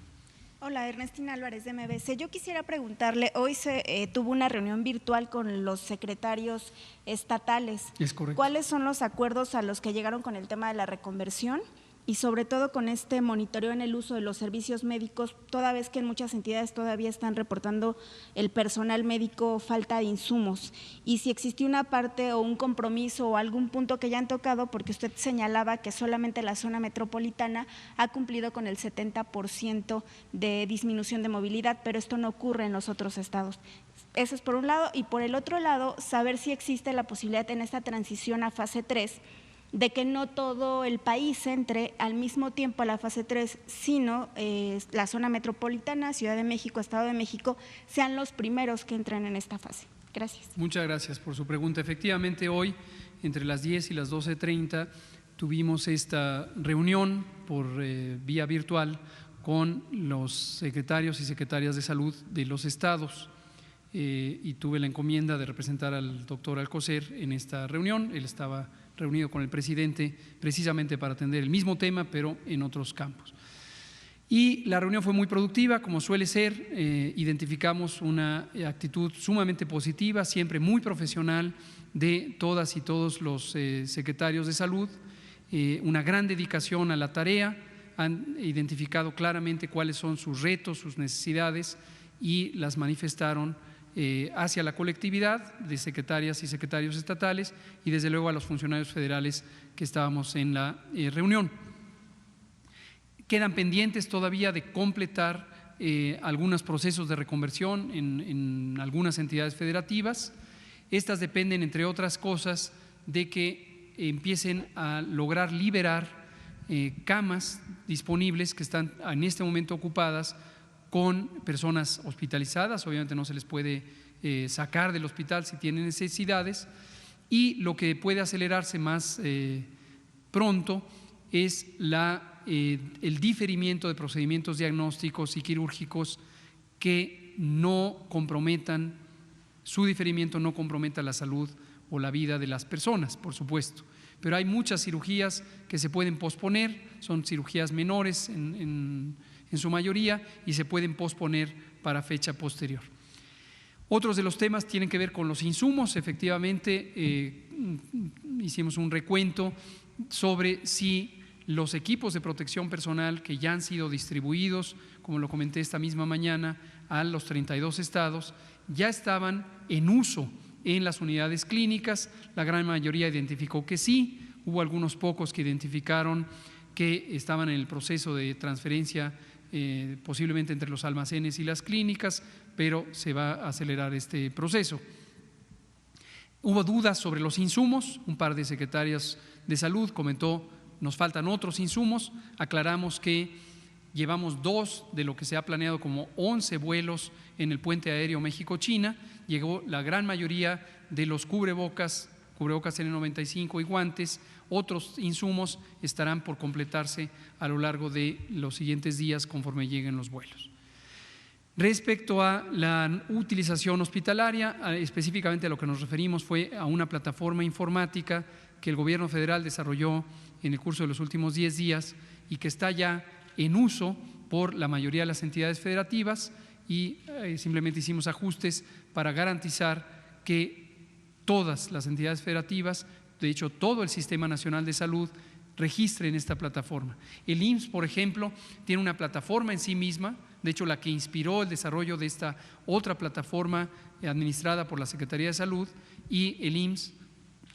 Hola, Ernestina Álvarez de MBC. Yo quisiera preguntarle, hoy se tuvo una reunión virtual con los secretarios estatales. Es correcto. ¿Cuáles son los acuerdos a los que llegaron con el tema de la reconversión? Y sobre todo con este monitoreo en el uso de los servicios médicos, toda vez que en muchas entidades todavía están reportando el personal médico falta de insumos. Y si existió una parte o un compromiso o algún punto que ya han tocado, porque usted señalaba que solamente la zona metropolitana ha cumplido con el 70% de disminución de movilidad, pero esto no ocurre en los otros estados. Eso es por un lado. Y por el otro lado, saber si existe la posibilidad en esta transición a fase 3 de que no todo el país entre al mismo tiempo a la fase 3, sino la zona metropolitana, Ciudad de México, Estado de México, sean los primeros que entren en esta fase. Gracias. Muchas gracias por su pregunta. Efectivamente, hoy, entre las 10 y las 12:30, tuvimos esta reunión por vía virtual con los secretarios y secretarias de salud de los estados y tuve la encomienda de representar al doctor Alcocer en esta reunión. Él estaba reunido con el presidente precisamente para atender el mismo tema, pero en otros campos. Y la reunión fue muy productiva, como suele ser. Identificamos una actitud sumamente positiva, siempre muy profesional, de todas y todos los secretarios de salud, una gran dedicación a la tarea. Han identificado claramente cuáles son sus retos, sus necesidades y las manifestaron hacia la colectividad de secretarias y secretarios estatales y desde luego a los funcionarios federales que estábamos en la reunión. Quedan pendientes todavía de completar algunos procesos de reconversión en algunas entidades federativas. Estas dependen, entre otras cosas, de que empiecen a lograr liberar camas disponibles que están en este momento ocupadas con personas hospitalizadas. Obviamente no se les puede sacar del hospital si tienen necesidades, y lo que puede acelerarse más pronto es el diferimiento de procedimientos diagnósticos y quirúrgicos que no comprometan, su diferimiento no comprometa la salud o la vida de las personas, por supuesto. Pero hay muchas cirugías que se pueden posponer, son cirugías menores en su mayoría y se pueden posponer para fecha posterior. Otros de los temas tienen que ver con los insumos. Efectivamente, hicimos un recuento sobre si los equipos de protección personal que ya han sido distribuidos, como lo comenté esta misma mañana, a los 32 estados, ya estaban en uso en las unidades clínicas. La gran mayoría identificó que sí, hubo algunos pocos que identificaron que estaban en el proceso de transferencia posiblemente entre los almacenes y las clínicas, pero se va a acelerar este proceso. Hubo dudas sobre los insumos, un par de secretarias de salud comentó: nos faltan otros insumos. Aclaramos que llevamos 2 de lo que se ha planeado como 11 vuelos en el puente aéreo México-China. Llegó la gran mayoría de los cubrebocas N95 y guantes. Otros insumos estarán por completarse a lo largo de los siguientes días conforme lleguen los vuelos. Respecto a la utilización hospitalaria, específicamente a lo que nos referimos fue a una plataforma informática que el gobierno federal desarrolló en el curso de los últimos 10 días y que está ya en uso por la mayoría de las entidades federativas, y simplemente hicimos ajustes para garantizar que todas las entidades federativas, de hecho todo el Sistema Nacional de Salud, registren esta plataforma. El IMSS, por ejemplo, tiene una plataforma en sí misma, de hecho la que inspiró el desarrollo de esta otra plataforma administrada por la Secretaría de Salud, y el IMSS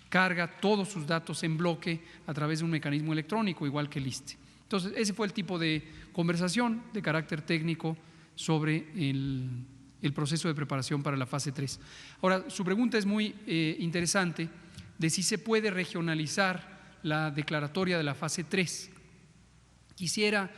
carga todos sus datos en bloque a través de un mecanismo electrónico, igual que el ISSSTE. Entonces, ese fue el tipo de conversación de carácter técnico sobre el proceso de preparación para la fase 3. Ahora, su pregunta es muy interesante, de si se puede regionalizar la declaratoria de la fase 3. Quisiera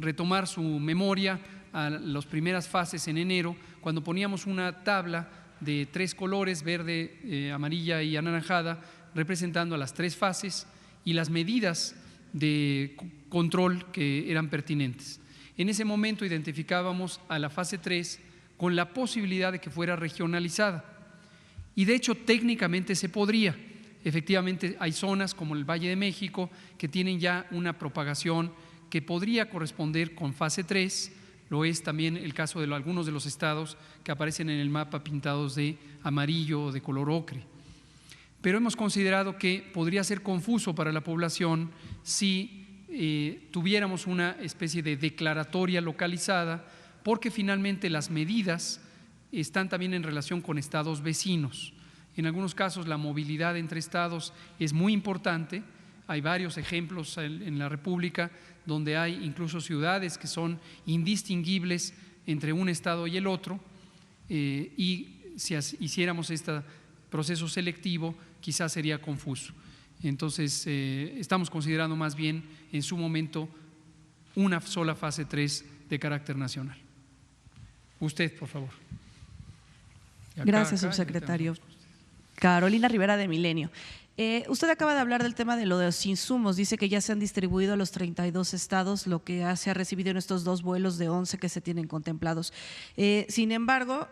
retomar su memoria a las primeras fases en enero, cuando poníamos una tabla de 3 colores, verde, amarilla y anaranjada, representando a las 3 fases y las medidas de control que eran pertinentes. En ese momento identificábamos a la fase 3 con la posibilidad de que fuera regionalizada, y de hecho técnicamente se podría. Efectivamente hay zonas como el Valle de México que tienen ya una propagación que podría corresponder con fase 3, lo es también el caso de algunos de los estados que aparecen en el mapa pintados de amarillo o de color ocre. Pero hemos considerado que podría ser confuso para la población si tuviéramos una especie de declaratoria localizada, porque finalmente las medidas están también en relación con estados vecinos. En algunos casos la movilidad entre estados es muy importante. Hay varios ejemplos en la República donde hay incluso ciudades que son indistinguibles entre un estado y el otro, y si hiciéramos este proceso selectivo quizás sería confuso. Entonces, estamos considerando más bien en su momento una sola fase 3 de carácter nacional. Usted, por favor. Gracias, subsecretario. Carolina Rivera, de Milenio. Usted acaba de hablar del tema de los insumos. Dice que ya se han distribuido a los 32 estados lo que se ha recibido en estos 2 vuelos de 11 que se tienen contemplados. Sin embargo,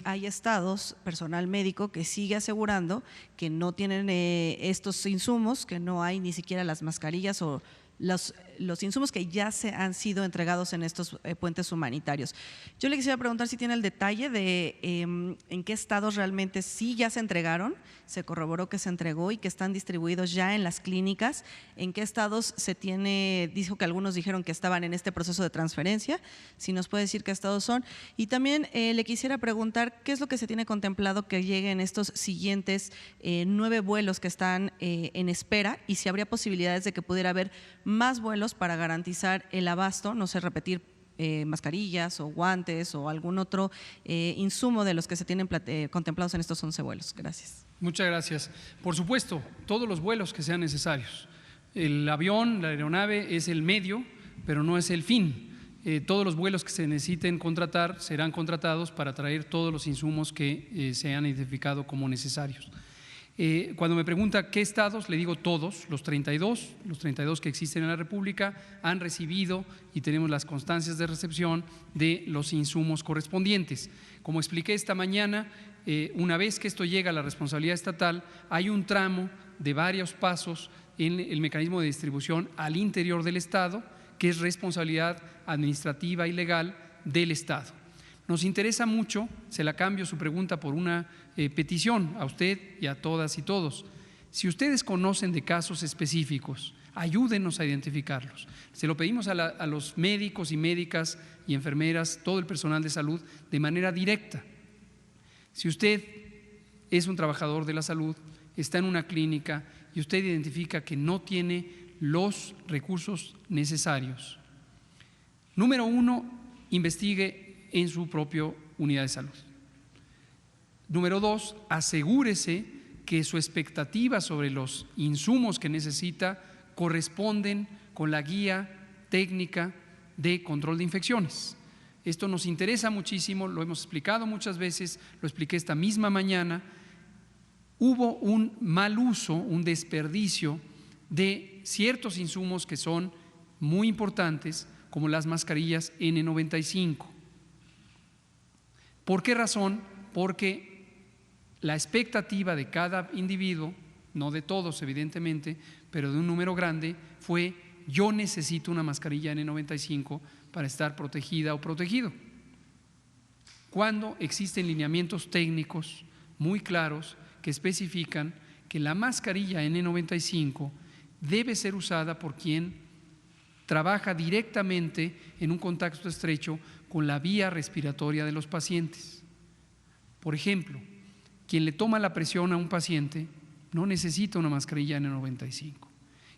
hay estados, personal médico, que sigue asegurando que no tienen estos insumos, que no hay ni siquiera las mascarillas o los insumos que ya se han sido entregados en estos puentes humanitarios. Yo le quisiera preguntar si tiene el detalle de en qué estados realmente sí ya se entregaron, se corroboró que se entregó y que están distribuidos ya en las clínicas, en qué estados se tiene, dijo que algunos dijeron que estaban en este proceso de transferencia, si nos puede decir qué estados son. Y también le quisiera preguntar qué es lo que se tiene contemplado que llegue en estos siguientes 9 vuelos que están en espera y si habría posibilidades de que pudiera haber más vuelos para garantizar el abasto, no sé, repetir mascarillas o guantes o algún otro insumo de los que se tienen contemplados en estos 11 vuelos. Gracias. Muchas gracias. Por supuesto, todos los vuelos que sean necesarios. El avión, la aeronave es el medio, pero no es el fin. Todos los vuelos que se necesiten contratar serán contratados para traer todos los insumos que se han identificado como necesarios. Cuando me pregunta qué estados, le digo todos, los 32 que existen en la República han recibido y tenemos las constancias de recepción de los insumos correspondientes. Como expliqué esta mañana, una vez que esto llega a la responsabilidad estatal, hay un tramo de varios pasos en el mecanismo de distribución al interior del Estado, que es responsabilidad administrativa y legal del Estado. Nos interesa mucho, se la cambio su pregunta por una petición a usted y a todas y todos. Si ustedes conocen de casos específicos, ayúdenos a identificarlos. Se lo pedimos a los médicos y médicas y enfermeras, todo el personal de salud, de manera directa. Si usted es un trabajador de la salud, está en una clínica y usted identifica que no tiene los recursos necesarios, número 1, investigue en su propia unidad de salud. Número 2, asegúrese que su expectativa sobre los insumos que necesita corresponden con la guía técnica de control de infecciones. Esto nos interesa muchísimo, lo hemos explicado muchas veces, lo expliqué esta misma mañana. Hubo un mal uso, un desperdicio de ciertos insumos que son muy importantes, como las mascarillas N95. ¿Por qué razón? Porque la expectativa de cada individuo, no de todos evidentemente, pero de un número grande, fue: yo necesito una mascarilla N95 para estar protegida o protegido. Cuando existen lineamientos técnicos muy claros que especifican que la mascarilla N95 debe ser usada por quien trabaja directamente en un contacto estrecho con la vía respiratoria de los pacientes. Por ejemplo, quien le toma la presión a un paciente no necesita una mascarilla N95.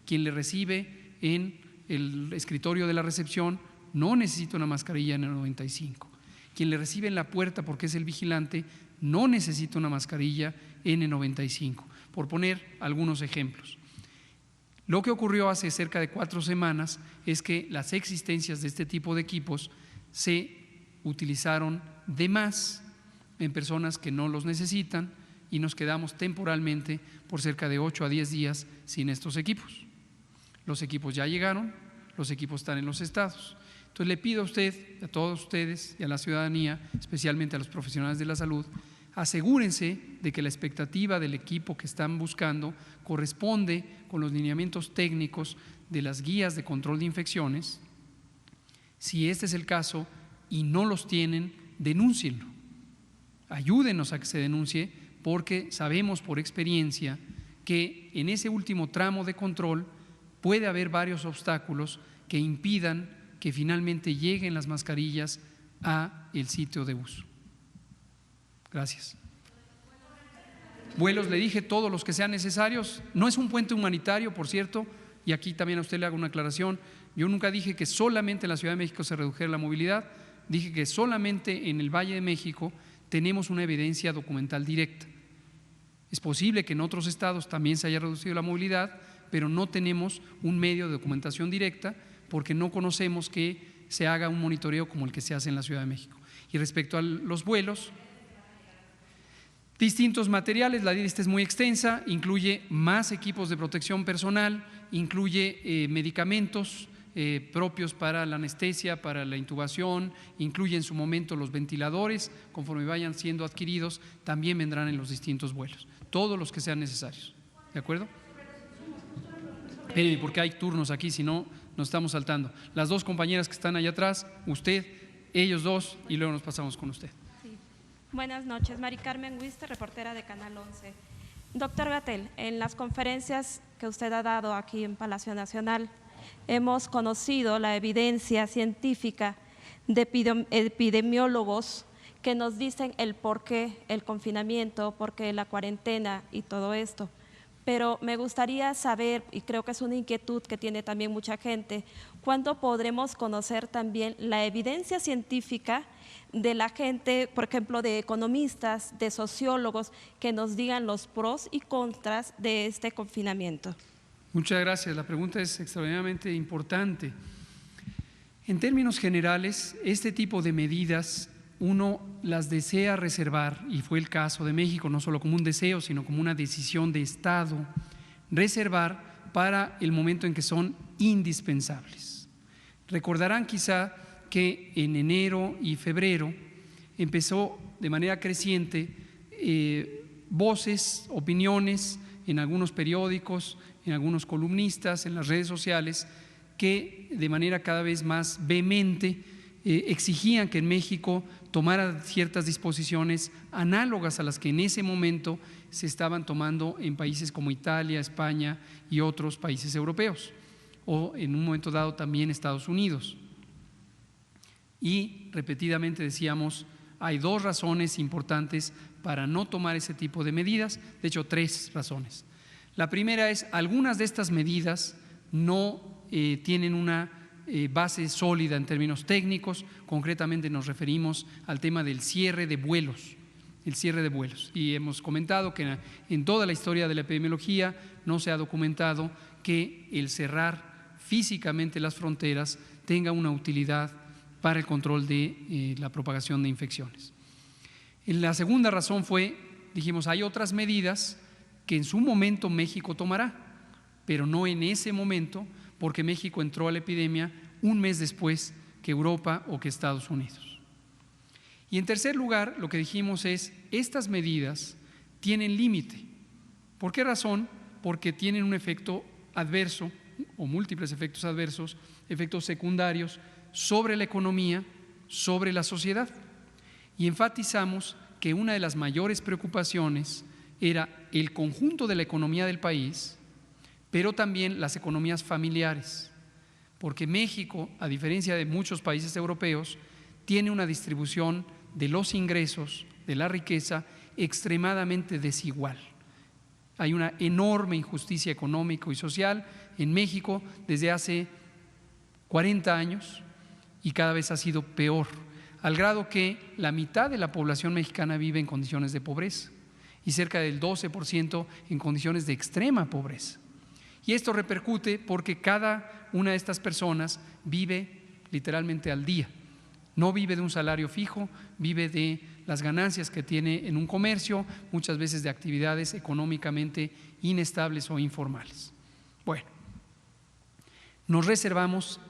Quien le recibe en el escritorio de la recepción no necesita una mascarilla N95. Quien le recibe en la puerta porque es el vigilante no necesita una mascarilla N95, por poner algunos ejemplos. Lo que ocurrió hace cerca de 4 semanas es que las existencias de este tipo de equipos se utilizaron de más en personas que no los necesitan y nos quedamos temporalmente por cerca de 8 a 10 días sin estos equipos. Los equipos ya llegaron, los equipos están en los estados. Entonces le pido a usted, a todos ustedes y a la ciudadanía, especialmente a los profesionales de la salud, asegúrense de que la expectativa del equipo que están buscando corresponde con los lineamientos técnicos de las guías de control de infecciones. Si este es el caso y no los tienen, denúncienlo. Ayúdenos a que se denuncie, porque sabemos por experiencia que en ese último tramo de control puede haber varios obstáculos que impidan que finalmente lleguen las mascarillas a el sitio de uso. Gracias. Vuelos, le dije, todos los que sean necesarios. No es un puente humanitario, por cierto, y aquí también a usted le hago una aclaración. Yo nunca dije que solamente en la Ciudad de México se redujera la movilidad, dije que solamente en el Valle de México tenemos una evidencia documental directa. Es posible que en otros estados también se haya reducido la movilidad, pero no tenemos un medio de documentación directa porque no conocemos que se haga un monitoreo como el que se hace en la Ciudad de México. Y respecto a los vuelos, distintos materiales, la lista es muy extensa, incluye más equipos de protección personal, incluye medicamentos propios para la anestesia, para la intubación, incluye en su momento los ventiladores, conforme vayan siendo adquiridos, también vendrán en los distintos vuelos, todos los que sean necesarios. ¿De acuerdo? Espérenme, porque hay turnos aquí, si no nos estamos saltando. Las dos compañeras que están allá atrás, usted, ellos dos, y luego nos pasamos con usted. Sí. Buenas noches, Mari Carmen Huiste, reportera de Canal 11. Doctor Gatell, en las conferencias que usted ha dado aquí en Palacio Nacional, hemos conocido la evidencia científica de epidemiólogos que nos dicen el por qué el confinamiento, por qué la cuarentena y todo esto. Pero me gustaría saber, y creo que es una inquietud que tiene también mucha gente, ¿cuándo podremos conocer también la evidencia científica de la gente, por ejemplo, de economistas, de sociólogos, que nos digan los pros y contras de este confinamiento? Muchas gracias. La pregunta es extraordinariamente importante. En términos generales, este tipo de medidas uno las desea reservar, y fue el caso de México, no solo como un deseo, sino como una decisión de Estado, reservar para el momento en que son indispensables. Recordarán quizá que en enero y febrero empezó de manera creciente voces, opiniones en algunos periódicos, en algunos columnistas, en las redes sociales, que de manera cada vez más vehemente exigían que en México tomara ciertas disposiciones análogas a las que en ese momento se estaban tomando en países como Italia, España y otros países europeos, o en un momento dado también Estados Unidos. Y repetidamente decíamos, hay dos razones importantes para no tomar ese tipo de medidas, de hecho 3 razones. La primera es, algunas de estas medidas no tienen una base sólida en términos técnicos, concretamente nos referimos al tema del cierre de vuelos, y hemos comentado que en toda la historia de la epidemiología no se ha documentado que el cerrar físicamente las fronteras tenga una utilidad para el control de la propagación de infecciones. La segunda razón fue, dijimos, hay otras medidas que en su momento México tomará, pero no en ese momento, porque México entró a la epidemia un mes después que Europa o que Estados Unidos. Y en tercer lugar, lo que dijimos es, estas medidas tienen límite. ¿Por qué razón? Porque tienen un efecto adverso o múltiples efectos adversos, efectos secundarios sobre la economía, sobre la sociedad. Y enfatizamos que una de las mayores preocupaciones era el conjunto de la economía del país, pero también las economías familiares, porque México, a diferencia de muchos países europeos, tiene una distribución de los ingresos, de la riqueza, extremadamente desigual. Hay una enorme injusticia económica y social en México desde hace 40 años y cada vez ha sido peor, al grado que la mitad de la población mexicana vive en condiciones de pobreza y cerca del 12% en condiciones de extrema pobreza. Y esto repercute porque cada una de estas personas vive literalmente al día. No vive de un salario fijo, vive de las ganancias que tiene en un comercio, muchas veces de actividades económicamente inestables o informales. Bueno, nos reservamos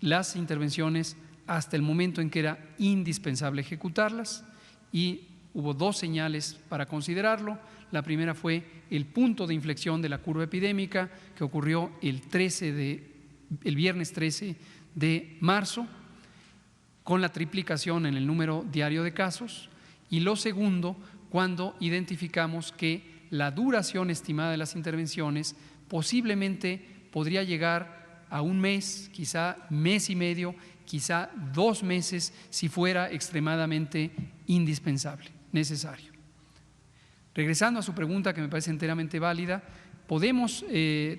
las intervenciones hasta el momento en que era indispensable ejecutarlas y hubo 2 señales para considerarlo. La primera fue el punto de inflexión de la curva epidémica que ocurrió el viernes 13 de marzo, con la triplicación en el número diario de casos, y lo segundo, cuando identificamos que la duración estimada de las intervenciones posiblemente podría llegar a un mes, quizá mes y medio, quizá 2 meses, si fuera extremadamente indispensable, necesario. Regresando a su pregunta, que me parece enteramente válida, podemos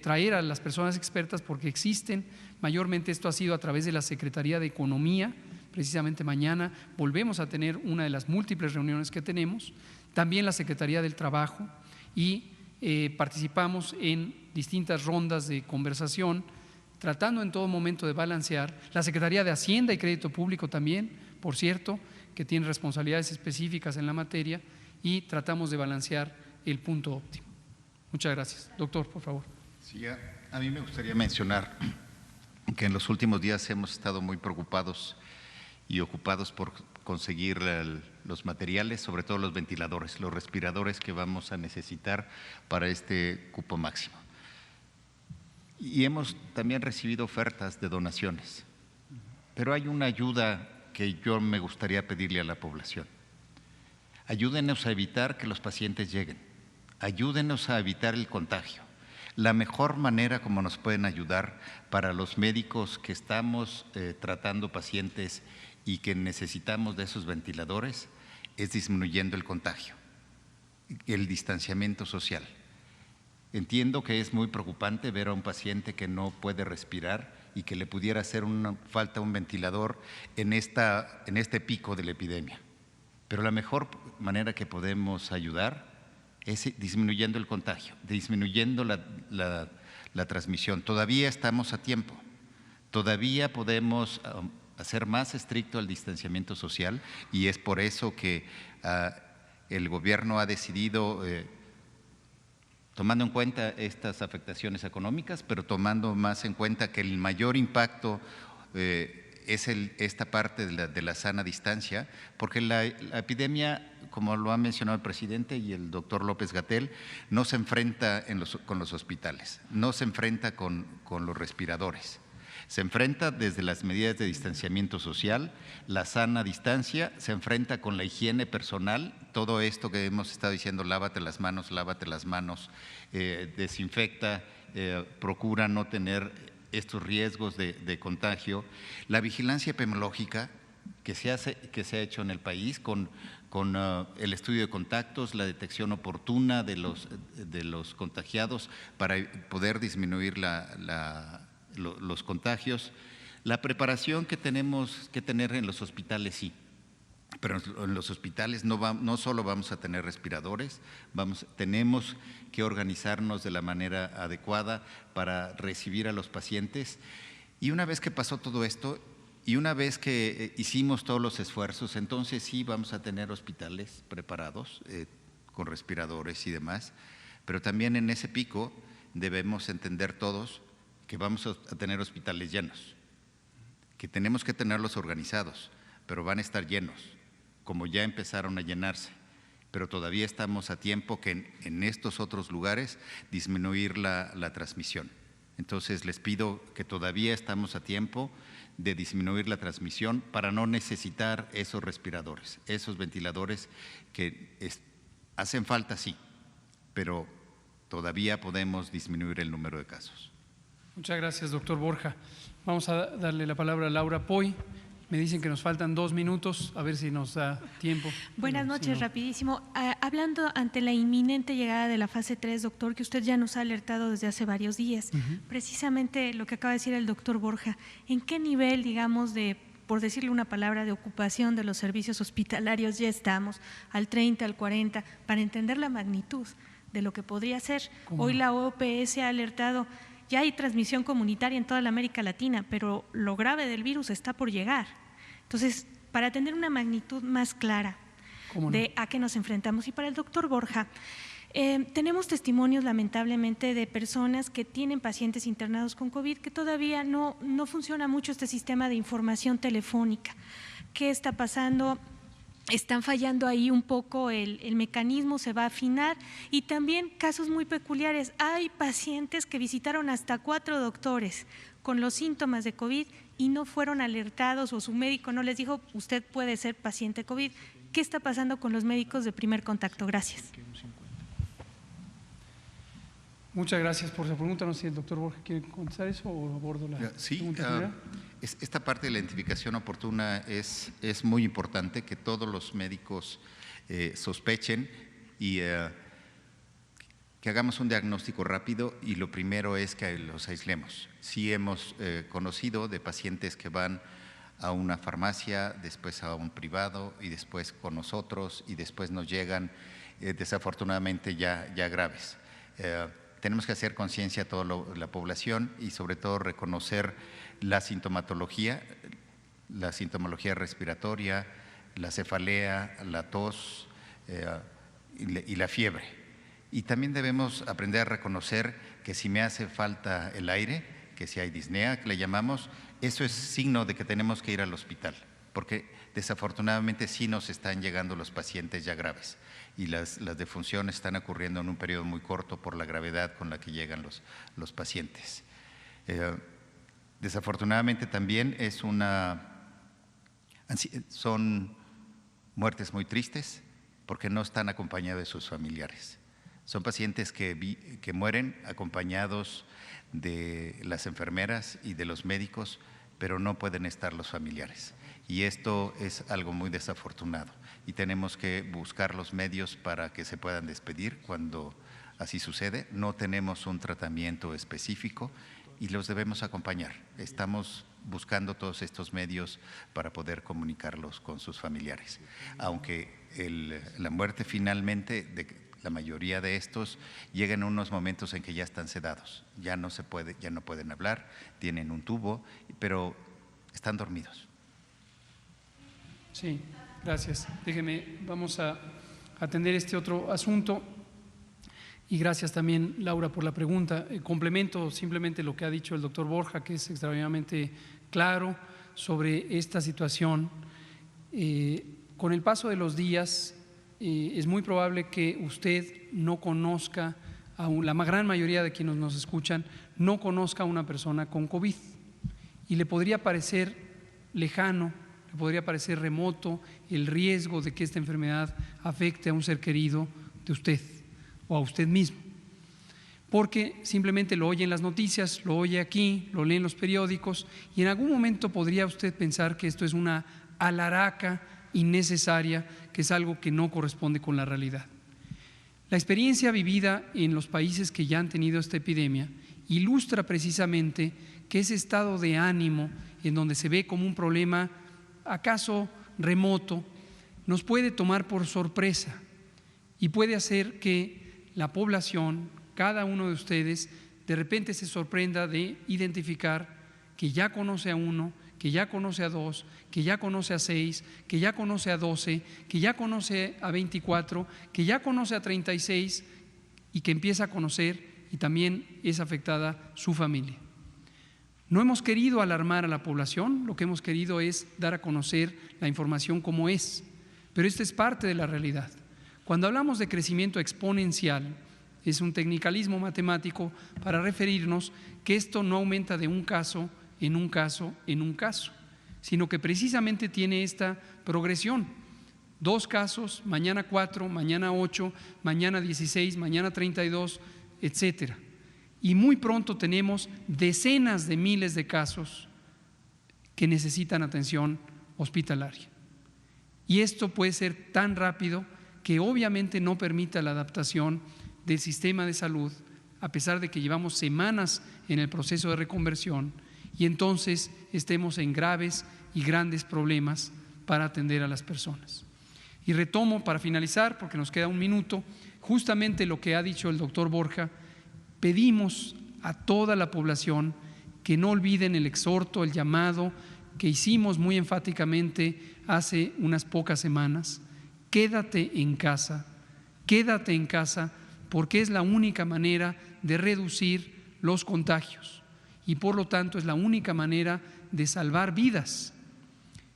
traer a las personas expertas porque existen, mayormente esto ha sido a través de la Secretaría de Economía. Precisamente mañana volvemos a tener una de las múltiples reuniones que tenemos, también la Secretaría del Trabajo y participamos en distintas rondas de conversación, tratando en todo momento de balancear. La Secretaría de Hacienda y Crédito Público también, por cierto, que tiene responsabilidades específicas en la materia, y tratamos de balancear el punto óptimo. Muchas gracias. Doctor, por favor. Sí, a mí me gustaría mencionar que en los últimos días hemos estado muy preocupados y ocupados por conseguir los materiales, sobre todo los ventiladores, los respiradores que vamos a necesitar para este cupo máximo. Y hemos también recibido ofertas de donaciones, pero hay una ayuda que yo me gustaría pedirle a la población. Ayúdenos a evitar que los pacientes lleguen, ayúdenos a evitar el contagio. La mejor manera como nos pueden ayudar para los médicos que estamos tratando pacientes y que necesitamos de esos ventiladores es disminuyendo el contagio, el distanciamiento social. Entiendo que es muy preocupante ver a un paciente que no puede respirar y que le pudiera hacer falta un ventilador en este pico de la epidemia. Pero la mejor manera que podemos ayudar es disminuyendo el contagio, disminuyendo la transmisión. Todavía estamos a tiempo, todavía podemos hacer más estricto el distanciamiento social, y es por eso que el gobierno ha decidido, tomando en cuenta estas afectaciones económicas, pero tomando más en cuenta que el mayor impacto es esta parte de la sana distancia, porque la epidemia, como lo ha mencionado el presidente y el doctor López-Gatell, no se enfrenta con los hospitales, no se enfrenta con los respiradores. Se enfrenta desde las medidas de distanciamiento social, la sana distancia, se enfrenta con la higiene personal, todo esto que hemos estado diciendo, lávate las manos, desinfecta, procura no tener estos riesgos de contagio. La vigilancia epidemiológica que se ha hecho en el país con el estudio de contactos, la detección oportuna de los contagiados para poder disminuir los contagios, la preparación que tenemos que tener en los hospitales, sí, pero en los hospitales no solo vamos a tener respiradores, tenemos que organizarnos de la manera adecuada para recibir a los pacientes. Y una vez que pasó todo esto y una vez que hicimos todos los esfuerzos, entonces sí vamos a tener hospitales preparados con respiradores y demás, pero también en ese pico debemos entender todos que vamos a tener hospitales llenos, que tenemos que tenerlos organizados, pero van a estar llenos, como ya empezaron a llenarse, pero todavía estamos a tiempo que en estos otros lugares disminuir la transmisión. Entonces les pido que todavía estamos a tiempo de disminuir la transmisión para no necesitar esos respiradores, esos ventiladores que hacen falta, sí, pero todavía podemos disminuir el número de casos. Muchas gracias, doctor Borja. Vamos a darle la palabra a Laura Poy. Me dicen que nos faltan 2 minutos, a ver si nos da tiempo. Buenas noches, si no... rapidísimo. Hablando ante la inminente llegada de la fase 3, doctor, que usted ya nos ha alertado desde hace varios días, precisamente lo que acaba de decir el doctor Borja, ¿en qué nivel, digamos, por decirle una palabra, de ocupación de los servicios hospitalarios ya estamos? ¿Al 30, al 40? Para entender la magnitud de lo que podría ser. Hoy la OPS ha alertado. Ya hay transmisión comunitaria en toda la América Latina, pero lo grave del virus está por llegar. Entonces, para tener una magnitud más clara de a qué nos enfrentamos. Y para el doctor Borja, tenemos testimonios lamentablemente de personas que tienen pacientes internados con COVID, que todavía no funciona mucho este sistema de información telefónica. ¿Qué está pasando? Están fallando ahí un poco el mecanismo, se va a afinar, y también casos muy peculiares. Hay pacientes que visitaron hasta 4 doctores con los síntomas de COVID y no fueron alertados, o su médico no les dijo, usted puede ser paciente COVID. ¿Qué está pasando con los médicos de primer contacto? Gracias. Muchas gracias por esa pregunta. No sé si el doctor Borja quiere contestar eso o abordo la pregunta general. Esta parte de la identificación oportuna es muy importante, que todos los médicos sospechen y que hagamos un diagnóstico rápido, y lo primero es que los aislemos. Sí hemos conocido de pacientes que van a una farmacia, después a un privado y después con nosotros y después nos llegan desafortunadamente ya graves. Tenemos que hacer conciencia a toda la población y sobre todo reconocer la sintomatología respiratoria, la cefalea, la tos y la fiebre. Y también debemos aprender a reconocer que si me hace falta el aire, que si hay disnea, que le llamamos, eso es signo de que tenemos que ir al hospital, porque desafortunadamente sí nos están llegando los pacientes ya graves y las defunciones están ocurriendo en un periodo muy corto por la gravedad con la que llegan los pacientes. Desafortunadamente también son muertes muy tristes porque no están acompañados de sus familiares. Son pacientes que mueren acompañados de las enfermeras y de los médicos, pero no pueden estar los familiares. Y esto es algo muy desafortunado y tenemos que buscar los medios para que se puedan despedir cuando así sucede. No tenemos un tratamiento específico y los debemos acompañar. Estamos buscando todos estos medios para poder comunicarlos con sus familiares. Aunque la muerte finalmente de la mayoría de estos llega en unos momentos en que ya están sedados, ya no pueden hablar, tienen un tubo, pero están dormidos. Sí, gracias. Déjeme, vamos a atender este otro asunto. Y gracias también, Laura, por la pregunta. Complemento simplemente lo que ha dicho el doctor Borja, que es extraordinariamente claro sobre esta situación. Con el paso de los días, es muy probable que usted no conozca, la gran mayoría de quienes nos escuchan, no conozca a una persona con COVID. Y le podría parecer lejano, le podría parecer remoto el riesgo de que esta enfermedad afecte a un ser querido de usted o a usted mismo, porque simplemente lo oye en las noticias, lo oye aquí, lo lee en los periódicos y en algún momento podría usted pensar que esto es una alaraca innecesaria, que es algo que no corresponde con la realidad. La experiencia vivida en los países que ya han tenido esta epidemia ilustra precisamente que ese estado de ánimo en donde se ve como un problema acaso remoto nos puede tomar por sorpresa y puede hacer que la población, cada uno de ustedes, de repente se sorprenda de identificar que ya conoce a uno, que ya conoce a dos, que ya conoce a 6, que ya conoce a 12, que ya conoce a 24, que ya conoce a 36 y que empieza a conocer y también es afectada su familia. No hemos querido alarmar a la población, lo que hemos querido es dar a conocer la información como es, pero esta es parte de la realidad. Cuando hablamos de crecimiento exponencial, es un tecnicalismo matemático para referirnos que esto no aumenta de un caso en un caso en un caso, sino que precisamente tiene esta progresión. 2 casos, mañana 4, mañana 8, mañana 16, mañana 32, etcétera. Y muy pronto tenemos decenas de miles de casos que necesitan atención hospitalaria. Y esto puede ser tan rápido que obviamente no permita la adaptación del sistema de salud, a pesar de que llevamos semanas en el proceso de reconversión, y entonces estemos en graves y grandes problemas para atender a las personas. Y retomo para finalizar, porque nos queda un minuto, justamente lo que ha dicho el doctor Borja. Pedimos a toda la población que no olviden el exhorto, el llamado que hicimos muy enfáticamente hace unas pocas semanas: quédate en casa, porque es la única manera de reducir los contagios y por lo tanto es la única manera de salvar vidas.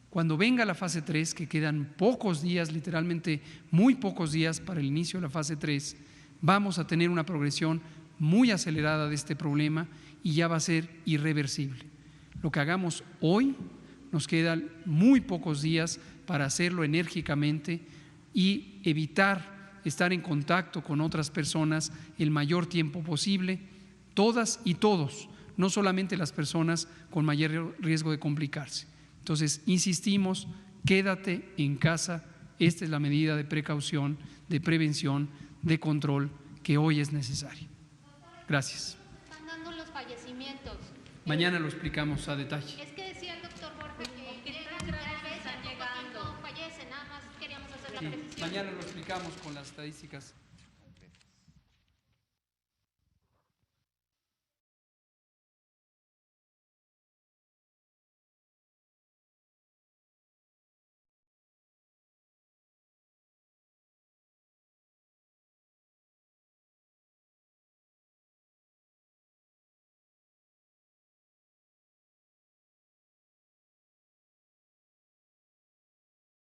Cuando venga la fase 3, que quedan pocos días, literalmente muy pocos días para el inicio de la fase 3, vamos a tener una progresión muy acelerada de este problema y ya va a ser irreversible. Lo que hagamos hoy, nos quedan muy pocos días para hacerlo enérgicamente y evitar estar en contacto con otras personas el mayor tiempo posible, todas y todos, no solamente las personas con mayor riesgo de complicarse. Entonces, insistimos, quédate en casa. Esta es la medida de precaución, de prevención, de control que hoy es necesaria. Gracias. Están dando los fallecimientos. Mañana lo explicamos a detalle. Es que decía el doctor Borja que llegan graves, están llegando. Fallecen, nada más queríamos hacer la precisión. Mañana lo explicamos con las estadísticas.